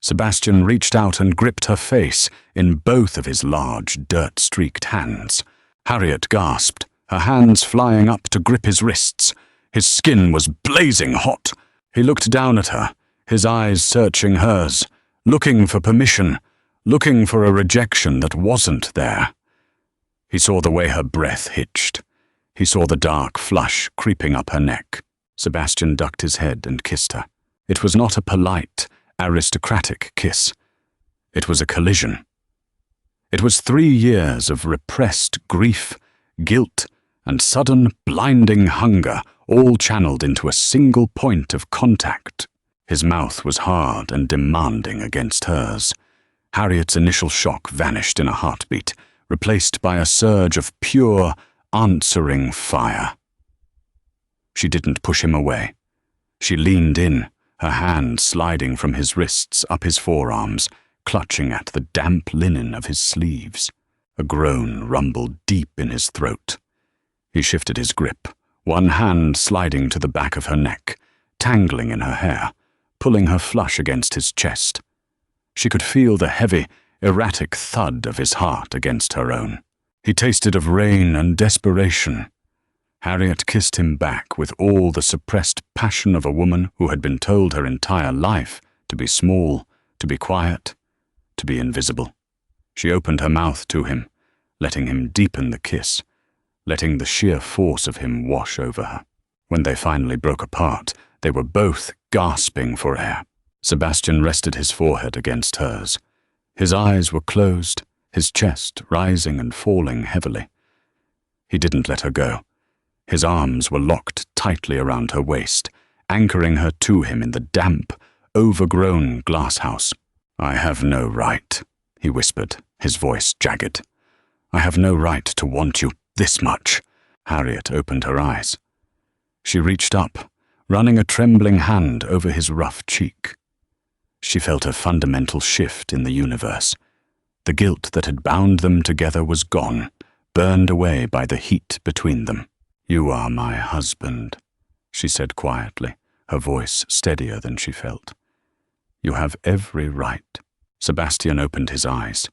Sebastian reached out and gripped her face in both of his large, dirt-streaked hands. Harriet gasped, her hands flying up to grip his wrists. His skin was blazing hot. He looked down at her, his eyes searching hers, looking for permission, looking for a rejection that wasn't there. He saw the way her breath hitched. He saw the dark flush creeping up her neck. Sebastian ducked his head and kissed her. It was not a polite, aristocratic kiss. It was a collision. It was 3 years of repressed grief, guilt, and sudden, blinding hunger, all channeled into a single point of contact. His mouth was hard and demanding against hers. Harriet's initial shock vanished in a heartbeat, replaced by a surge of pure, answering fire. She didn't push him away. She leaned in, her hand sliding from his wrists up his forearms, clutching at the damp linen of his sleeves. A groan rumbled deep in his throat. He shifted his grip, one hand sliding to the back of her neck, tangling in her hair, pulling her flush against his chest. She could feel the heavy, erratic thud of his heart against her own. He tasted of rain and desperation. Harriet kissed him back with all the suppressed passion of a woman who had been told her entire life to be small, to be quiet, to be invisible. She opened her mouth to him, letting him deepen the kiss, letting the sheer force of him wash over her. When they finally broke apart, they were both gasping for air. Sebastian rested his forehead against hers. His eyes were closed, his chest rising and falling heavily. He didn't let her go. His arms were locked tightly around her waist, anchoring her to him in the damp, overgrown glasshouse. "I have no right," he whispered, his voice jagged. "I have no right to want you this much." Harriet opened her eyes. She reached up, running a trembling hand over his rough cheek. She felt a fundamental shift in the universe. The guilt that had bound them together was gone, burned away by the heat between them. "You are my husband," she said quietly, her voice steadier than she felt. "You have every right." Sebastian opened his eyes.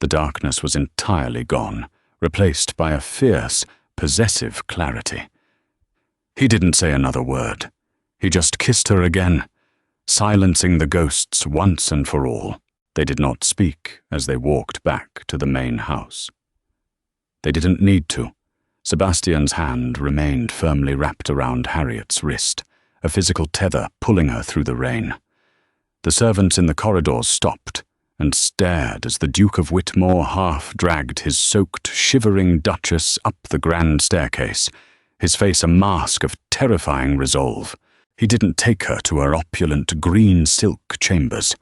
The darkness was entirely gone, replaced by a fierce, possessive clarity. He didn't say another word. He just kissed her again, silencing the ghosts once and for all. They did not speak as they walked back to the main house. They didn't need to. Sebastian's hand remained firmly wrapped around Harriet's wrist, a physical tether pulling her through the rain. The servants in the corridors stopped and stared as the Duke of Whitmore half-dragged his soaked, shivering Duchess up the grand staircase, his face a mask of terrifying resolve. He didn't take her to her opulent green silk chambers.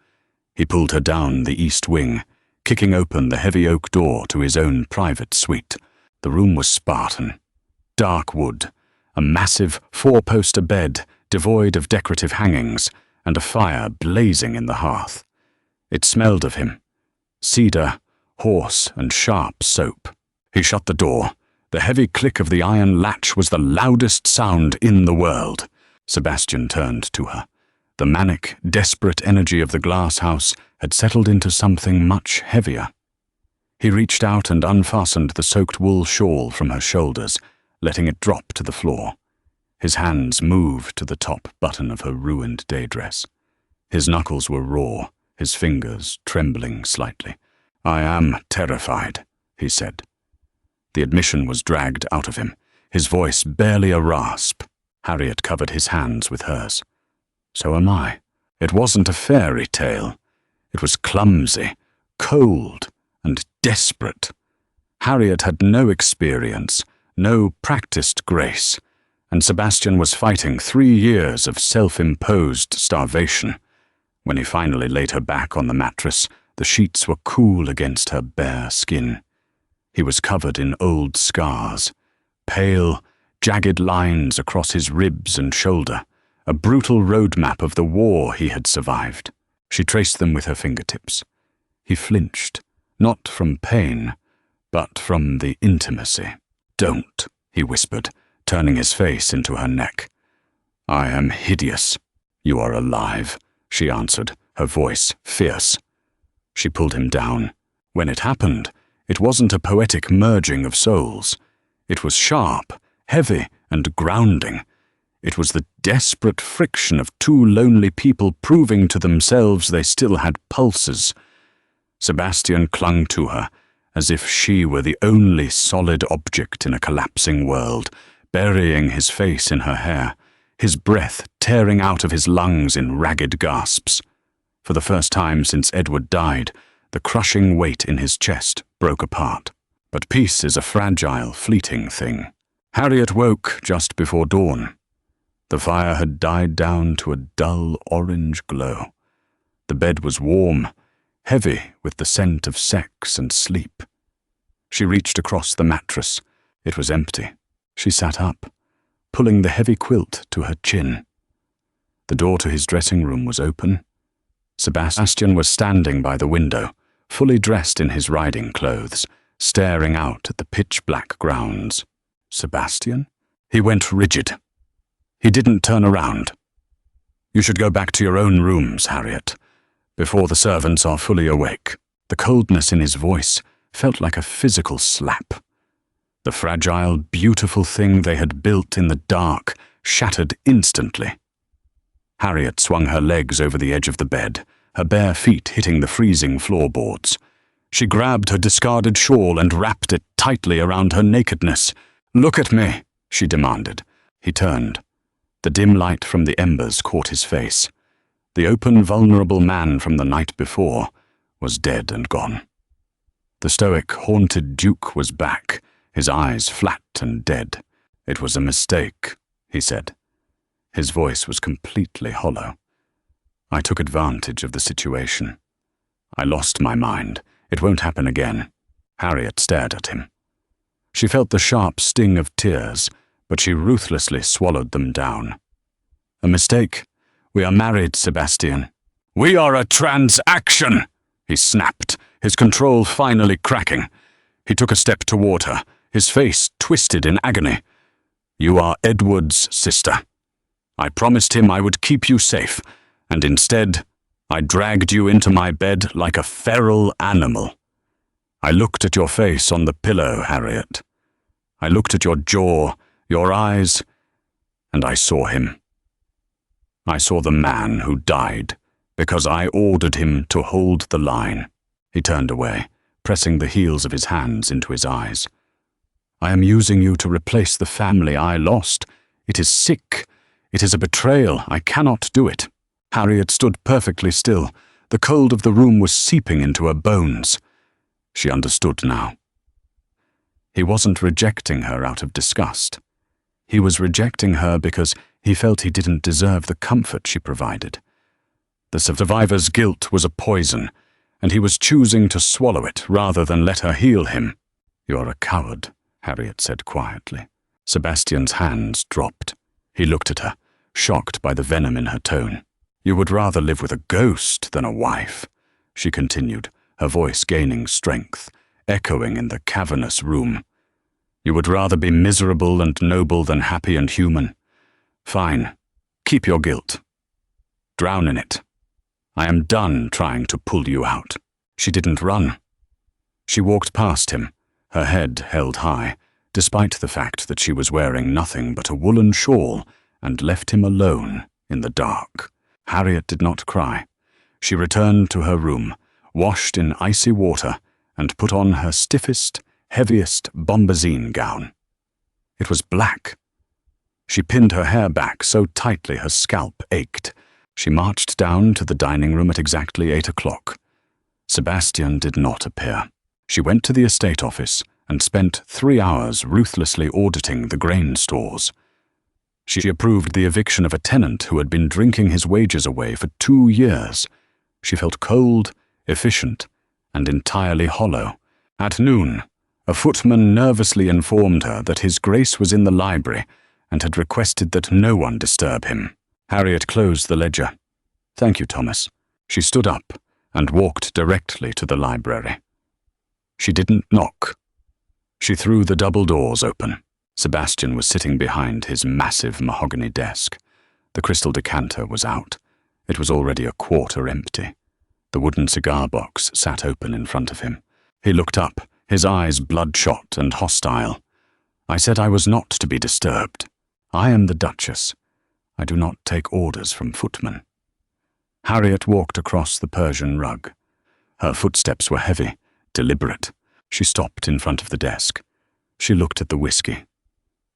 He pulled her down the east wing, kicking open the heavy oak door to his own private suite. The room was Spartan. Dark wood, a massive four-poster bed devoid of decorative hangings, and a fire blazing in the hearth. It smelled of him. Cedar, horse, and sharp soap. He shut the door. The heavy click of the iron latch was the loudest sound in the world. Sebastian turned to her. The manic, desperate energy of the glass house had settled into something much heavier. He reached out and unfastened the soaked wool shawl from her shoulders, letting it drop to the floor. His hands moved to the top button of her ruined daydress. His knuckles were raw, his fingers trembling slightly. "I am terrified," he said. The admission was dragged out of him. his voice barely a rasp. Harriet covered his hands with hers. So am I. It wasn't a fairy tale. It was clumsy, cold, and desperate. Harriet had no experience, no practiced grace, and Sebastian was fighting 3 years of self-imposed starvation. When he finally laid her back on the mattress, the sheets were cool against her bare skin. He was covered in old scars, pale, jagged lines across his ribs and shoulder, a brutal roadmap of the war he had survived. She traced them with her fingertips. He flinched, not from pain, but from the intimacy. "Don't," he whispered, turning his face into her neck. "I am hideous. You are alive," she answered, her voice fierce. She pulled him down. When it happened, it wasn't a poetic merging of souls. It was sharp, heavy, and grounding. It was the desperate friction of 2 lonely people proving to themselves they still had pulses. Sebastian clung to her, as if she were the only solid object in a collapsing world, burying his face in her hair, his breath tearing out of his lungs in ragged gasps. For the first time since Edward died, the crushing weight in his chest broke apart. But peace is a fragile, fleeting thing. Harriet woke just before dawn. The fire had died down to a dull orange glow. The bed was warm, heavy with the scent of sex and sleep. She reached across the mattress. It was empty. She sat up, pulling the heavy quilt to her chin. The door to his dressing room was open. Sebastian was standing by the window, fully dressed in his riding clothes, staring out at the pitch-black grounds. "Sebastian?" He went rigid. He didn't turn around. "You should go back to your own rooms, Harriet, before the servants are fully awake." The coldness in his voice felt like a physical slap. The fragile, beautiful thing they had built in the dark shattered instantly. Harriet swung her legs over the edge of the bed, her bare feet hitting the freezing floorboards. She grabbed her discarded shawl and wrapped it tightly around her nakedness. "Look at me," she demanded. He turned. The dim light from the embers caught his face. The open, vulnerable man from the night before was dead and gone. The stoic, haunted Duke was back, his eyes flat and dead. "It was a mistake," he said. His voice was completely hollow. "I took advantage of the situation. I lost my mind. It won't happen again." Harriet stared at him. She felt the sharp sting of tears, but she ruthlessly swallowed them down. "A mistake? We are married, Sebastian." "We are a transaction!" he snapped, his control finally cracking. He took a step toward her, his face twisted in agony. "You are Edward's sister. I promised him I would keep you safe, and instead, I dragged you into my bed like a feral animal. I looked at your face on the pillow, Harriet. I looked at your jaw, your eyes, and I saw him. I saw the man who died because I ordered him to hold the line." He turned away, pressing the heels of his hands into his eyes. "I am using you to replace the family I lost. It is sick. It is a betrayal. I cannot do it." Harriet stood perfectly still. The cold of the room was seeping into her bones. She understood now. He wasn't rejecting her out of disgust. He was rejecting her because he felt he didn't deserve the comfort she provided. The survivor's guilt was a poison, and he was choosing to swallow it rather than let her heal him. "You're a coward," Harriet said quietly. Sebastian's hands dropped. He looked at her, shocked by the venom in her tone. "You would rather live with a ghost than a wife," she continued, her voice gaining strength, echoing in the cavernous room. "You would rather be miserable and noble than happy and human. Fine, keep your guilt. Drown in it. I am done trying to pull you out." She didn't run. She walked past him, her head held high, despite the fact that she was wearing nothing but a woolen shawl, and left him alone in the dark. Harriet did not cry. She returned to her room, washed in icy water, and put on her stiffest, heaviest bombazine gown. It was black. She pinned her hair back so tightly her scalp ached. She marched down to the dining room at exactly 8 o'clock. Sebastian did not appear. She went to the estate office and spent 3 hours ruthlessly auditing the grain stores. She approved the eviction of a tenant who had been drinking his wages away for 2 years. She felt cold, efficient, and entirely hollow. At noon, a footman nervously informed her that His Grace was in the library and had requested that no one disturb him. Harriet closed the ledger. "Thank you, Thomas." She stood up and walked directly to the library. She didn't knock. She threw the double doors open. Sebastian was sitting behind his massive mahogany desk. The crystal decanter was out. It was already a quarter empty. The wooden cigar box sat open in front of him. He looked up, his eyes bloodshot and hostile. "I said I was not to be disturbed. I am the Duchess. I do not take orders from footmen." Harriet walked across the Persian rug. Her footsteps were heavy, deliberate. She stopped in front of the desk. She looked at the whiskey.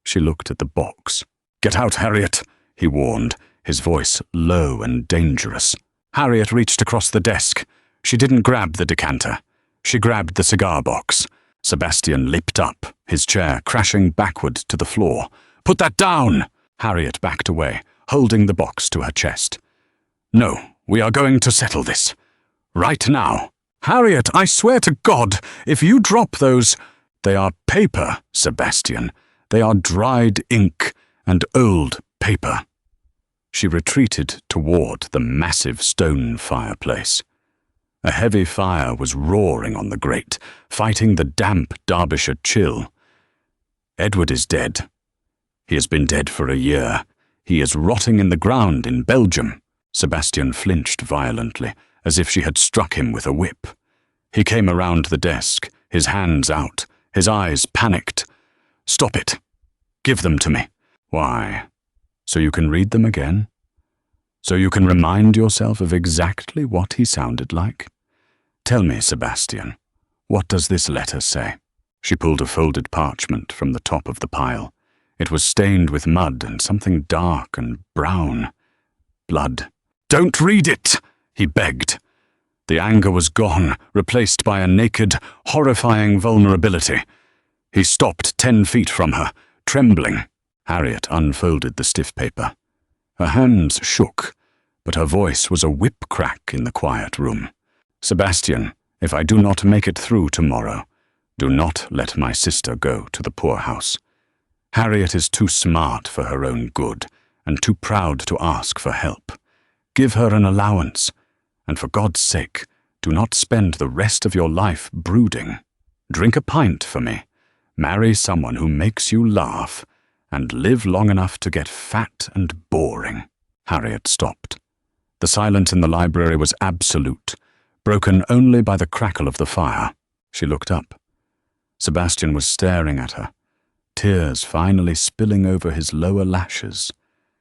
She looked at the box. "Get out, Harriet," he warned, his voice low and dangerous. Harriet reached across the desk. She didn't grab the decanter. She grabbed the cigar box. Sebastian leaped up, his chair crashing backward to the floor. "Put that down!" Harriet backed away, holding the box to her chest. "No, we are going to settle this. Right now." "Harriet, I swear to God, if you drop those—" "They are paper, Sebastian. They are dried ink and old paper." She retreated toward the massive stone fireplace. A heavy fire was roaring on the grate, fighting the damp Derbyshire chill. "Edward is dead. He has been dead for a year. He is rotting in the ground in Belgium." Sebastian flinched violently, as if she had struck him with a whip. He came around the desk, his hands out, his eyes panicked. "Stop it. Give them to me." "Why? So you can read them again? So you can remind yourself of exactly what he sounded like? Tell me, Sebastian, what does this letter say?" She pulled a folded parchment from the top of the pile. It was stained with mud and something dark and brown. Blood. "Don't read it!" he begged. The anger was gone, replaced by a naked, horrifying vulnerability. He stopped 10 feet from her, trembling. Harriet unfolded the stiff paper. Her hands shook, but her voice was a whip crack in the quiet room. "Sebastian, if I do not make it through tomorrow, do not let my sister go to the poorhouse. Harriet is too smart for her own good, and too proud to ask for help. Give her an allowance, and for God's sake, do not spend the rest of your life brooding. Drink a pint for me, marry someone who makes you laugh, and live long enough to get fat and boring." Harriet stopped. The silence in the library was absolute, broken only by the crackle of the fire. She looked up. Sebastian was staring at her, tears finally spilling over his lower lashes,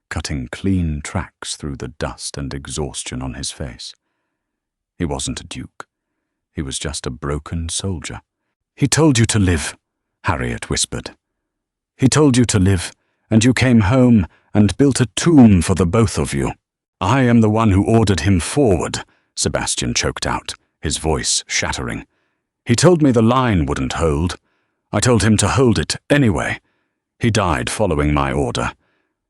cutting clean tracks through the dust and exhaustion on his face. He wasn't a duke. He was just a broken soldier. "He told you to live," Harriet whispered. "He told you to live, and you came home and built a tomb for the both of you." "I am the one who ordered him forward," Sebastian choked out, his voice shattering. "He told me the line wouldn't hold. I told him to hold it anyway. He died following my order.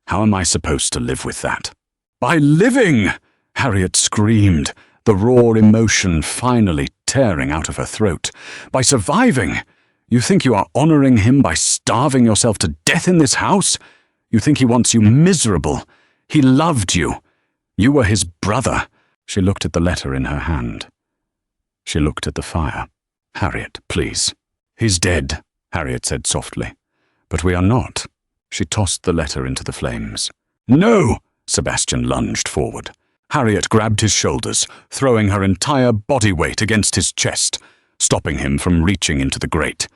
How am I supposed to live with that?" "By living!" Harriet screamed, the raw emotion finally tearing out of her throat. "By surviving! You think you are honoring him by starving yourself to death in this house? You think he wants you miserable. He loved you. You were his brother." She looked at the letter in her hand. She looked at the fire. "Harriet, please." "He's dead," Harriet said softly. "But we are not." She tossed the letter into the flames. "No!" Sebastian lunged forward. Harriet grabbed his shoulders, throwing her entire body weight against his chest, stopping him from reaching into the grate.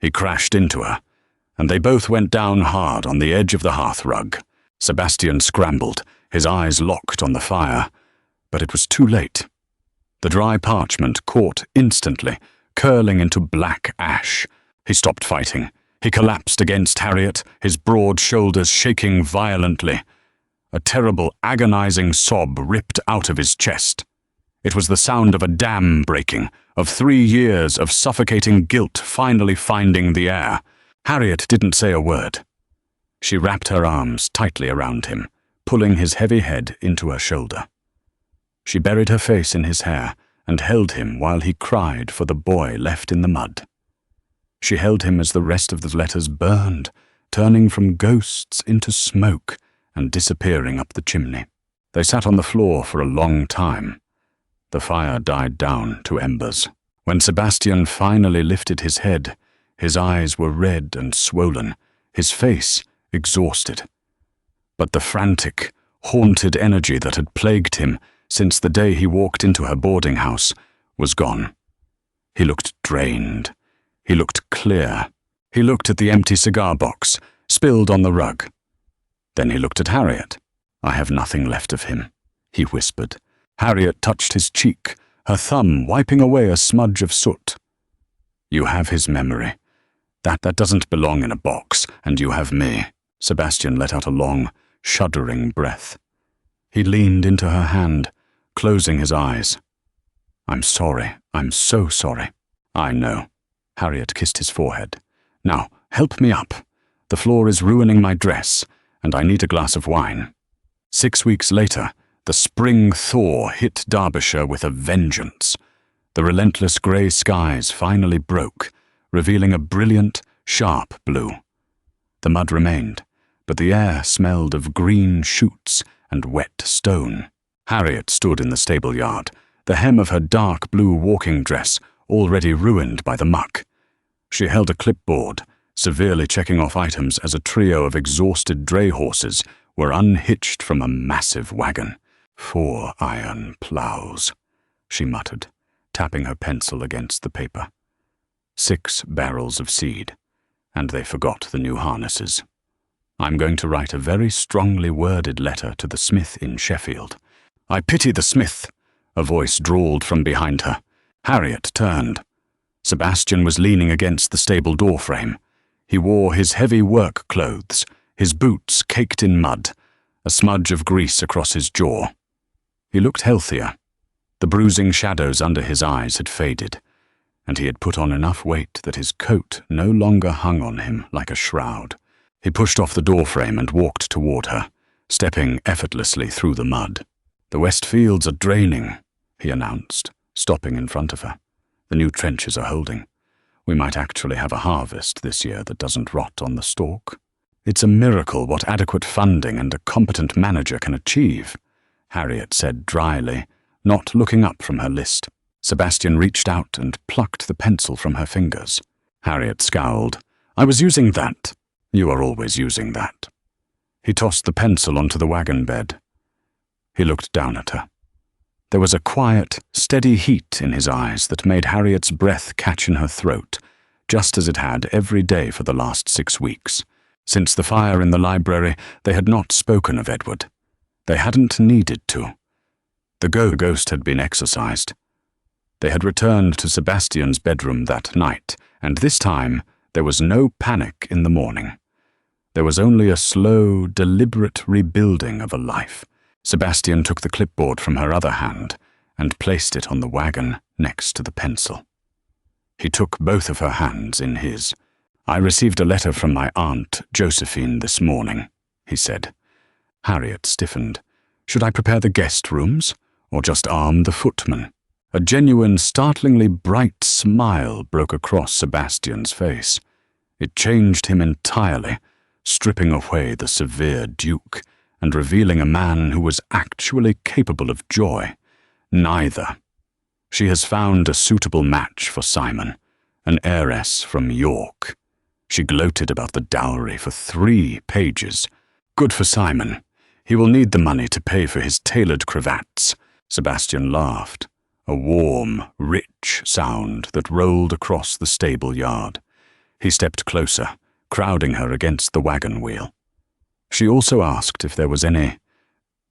He crashed into her, and they both went down hard on the edge of the hearth rug. Sebastian scrambled, his eyes locked on the fire, but it was too late. The dry parchment caught instantly, curling into black ash. He stopped fighting. He collapsed against Harriet, his broad shoulders shaking violently. A terrible, agonizing sob ripped out of his chest. It was the sound of a dam breaking, of 3 years of suffocating guilt finally finding the air. Harriet didn't say a word. She wrapped her arms tightly around him, pulling his heavy head into her shoulder. She buried her face in his hair and held him while he cried for the boy left in the mud. She held him as the rest of the letters burned, turning from ghosts into smoke and disappearing up the chimney. They sat on the floor for a long time. The fire died down to embers. When Sebastian finally lifted his head, his eyes were red and swollen, his face exhausted. But the frantic, haunted energy that had plagued him since the day he walked into her boarding house was gone. He looked drained. He looked clear. He looked at the empty cigar box, spilled on the rug. Then he looked at Harriet. "I have nothing left of him," he whispered. Harriet touched his cheek, her thumb wiping away a smudge of soot. "You have his memory. That doesn't belong in a box, and you have me." Sebastian let out a long, shuddering breath. He leaned into her hand, closing his eyes. "I'm sorry. I'm so sorry." "I know." Harriet kissed his forehead. "Now, help me up. The floor is ruining my dress, and I need a glass of wine." 6 weeks later, the spring thaw hit Derbyshire with a vengeance. The relentless grey skies finally broke, revealing a brilliant, sharp blue. The mud remained, but the air smelled of green shoots and wet stone. Harriet stood in the stable yard, the hem of her dark blue walking dress already ruined by the muck. She held a clipboard, severely checking off items as a trio of exhausted dray horses were unhitched from a massive wagon. 4 iron ploughs, she muttered, tapping her pencil against the paper. 6 barrels of seed, and they forgot the new harnesses. I'm going to write a very strongly worded letter to the smith in Sheffield. "I pity the smith," a voice drawled from behind her. Harriet turned. Sebastian was leaning against the stable doorframe. He wore his heavy work clothes, his boots caked in mud, a smudge of grease across his jaw. He looked healthier. The bruising shadows under his eyes had faded, and he had put on enough weight that his coat no longer hung on him like a shroud. He pushed off the doorframe and walked toward her, stepping effortlessly through the mud. "The West Fields are draining," he announced, stopping in front of her. "The new trenches are holding. We might actually have a harvest this year that doesn't rot on the stalk. It's a miracle what adequate funding and a competent manager can achieve," Harriet said dryly, not looking up from her list. Sebastian reached out and plucked the pencil from her fingers. Harriet scowled. "I was using that." "You are always using that." He tossed the pencil onto the wagon bed. He looked down at her. There was a quiet, steady heat in his eyes that made Harriet's breath catch in her throat, just as it had every day for the last 6 weeks. Since the fire in the library, they had not spoken of Edward. They hadn't needed to. The ghost had been exorcised. They had returned to Sebastian's bedroom that night, and this time there was no panic in the morning. There was only a slow, deliberate rebuilding of a life. Sebastian took the clipboard from her other hand and placed it on the wagon next to the pencil. He took both of her hands in his. "I received a letter from my aunt, Josephine, this morning," he said. Harriet stiffened. "Should I prepare the guest rooms, or just arm the footman?" A genuine, startlingly bright smile broke across Sebastian's face. It changed him entirely, stripping away the severe duke and revealing a man who was actually capable of joy. "Neither. She has found a suitable match for Simon, an heiress from York." She gloated about the dowry for 3 pages. "Good for Simon. He will need the money to pay for his tailored cravats." Sebastian laughed, a warm, rich sound that rolled across the stable yard. He stepped closer, crowding her against the wagon wheel. She also asked if there was any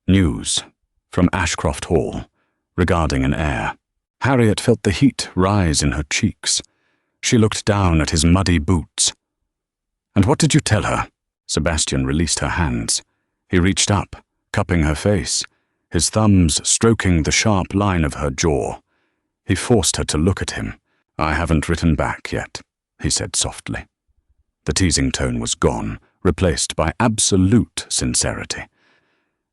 news from Ashcroft Hall regarding an heir. Harriet felt the heat rise in her cheeks. She looked down at his muddy boots. And what did you tell her? Sebastian released her hands. He reached up, cupping her face, his thumbs stroking the sharp line of her jaw. He forced her to look at him. I haven't written back yet, he said softly. The teasing tone was gone, replaced by absolute sincerity.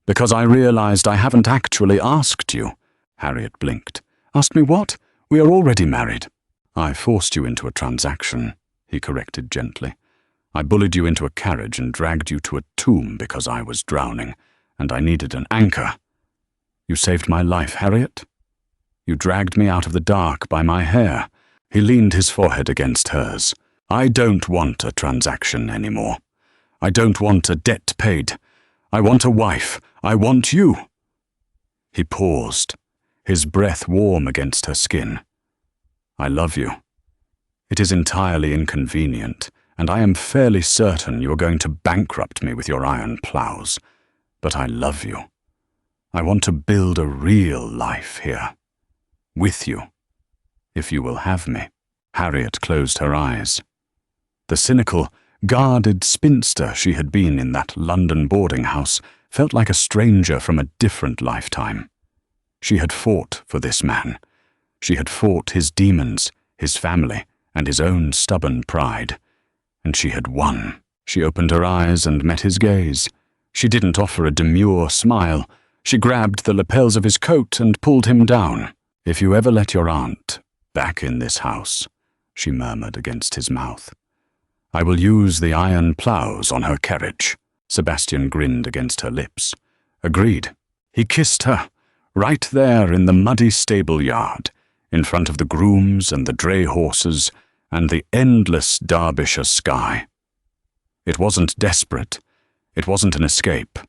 Because I realized I haven't actually asked you. Harriet blinked. Asked me what? We are already married. I forced you into a transaction, he corrected gently. I bullied you into a carriage and dragged you to a tomb because I was drowning, and I needed an anchor. You saved my life, Harriet. You dragged me out of the dark by my hair. He leaned his forehead against hers. I don't want a transaction anymore. I don't want a debt paid. I want a wife. I want you. He paused, his breath warm against her skin. I love you. It is entirely inconvenient, and I am fairly certain you are going to bankrupt me with your iron plows. But I love you. I want to build a real life here. With you. If you will have me. Harriet closed her eyes. The cynical, guarded spinster she had been in that London boarding house felt like a stranger from a different lifetime. She had fought for this man. She had fought his demons, his family, and his own stubborn pride. And she had won. She opened her eyes and met his gaze. She didn't offer a demure smile. She grabbed the lapels of his coat and pulled him down. If you ever let your aunt back in this house, she murmured against his mouth, I will use the iron plows on her carriage. Sebastian grinned against her lips. Agreed. He kissed her, right there in the muddy stable yard, in front of the grooms and the dray horses and the endless Derbyshire sky. It wasn't desperate. It wasn't an escape.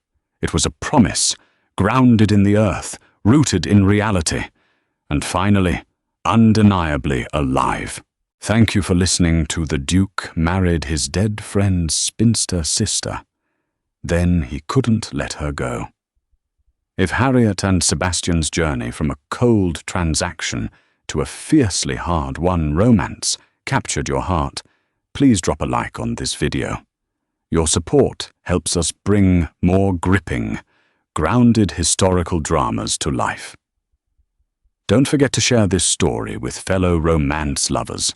It was a promise, grounded in the earth, rooted in reality, and finally, undeniably alive. Thank you for listening to The Duke Married His Dead Friend's Spinster Sister. Then he couldn't let her go. If Harriet and Sebastian's journey from a cold transaction to a fiercely hard-won romance captured your heart, please drop a like on this video. Your support helps us bring more gripping, grounded historical dramas to life. Don't forget to share this story with fellow romance lovers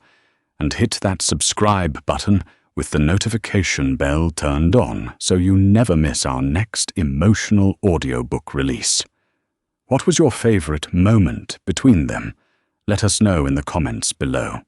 and hit that subscribe button with the notification bell turned on so you never miss our next emotional audiobook release. What was your favorite moment between them? Let us know in the comments below.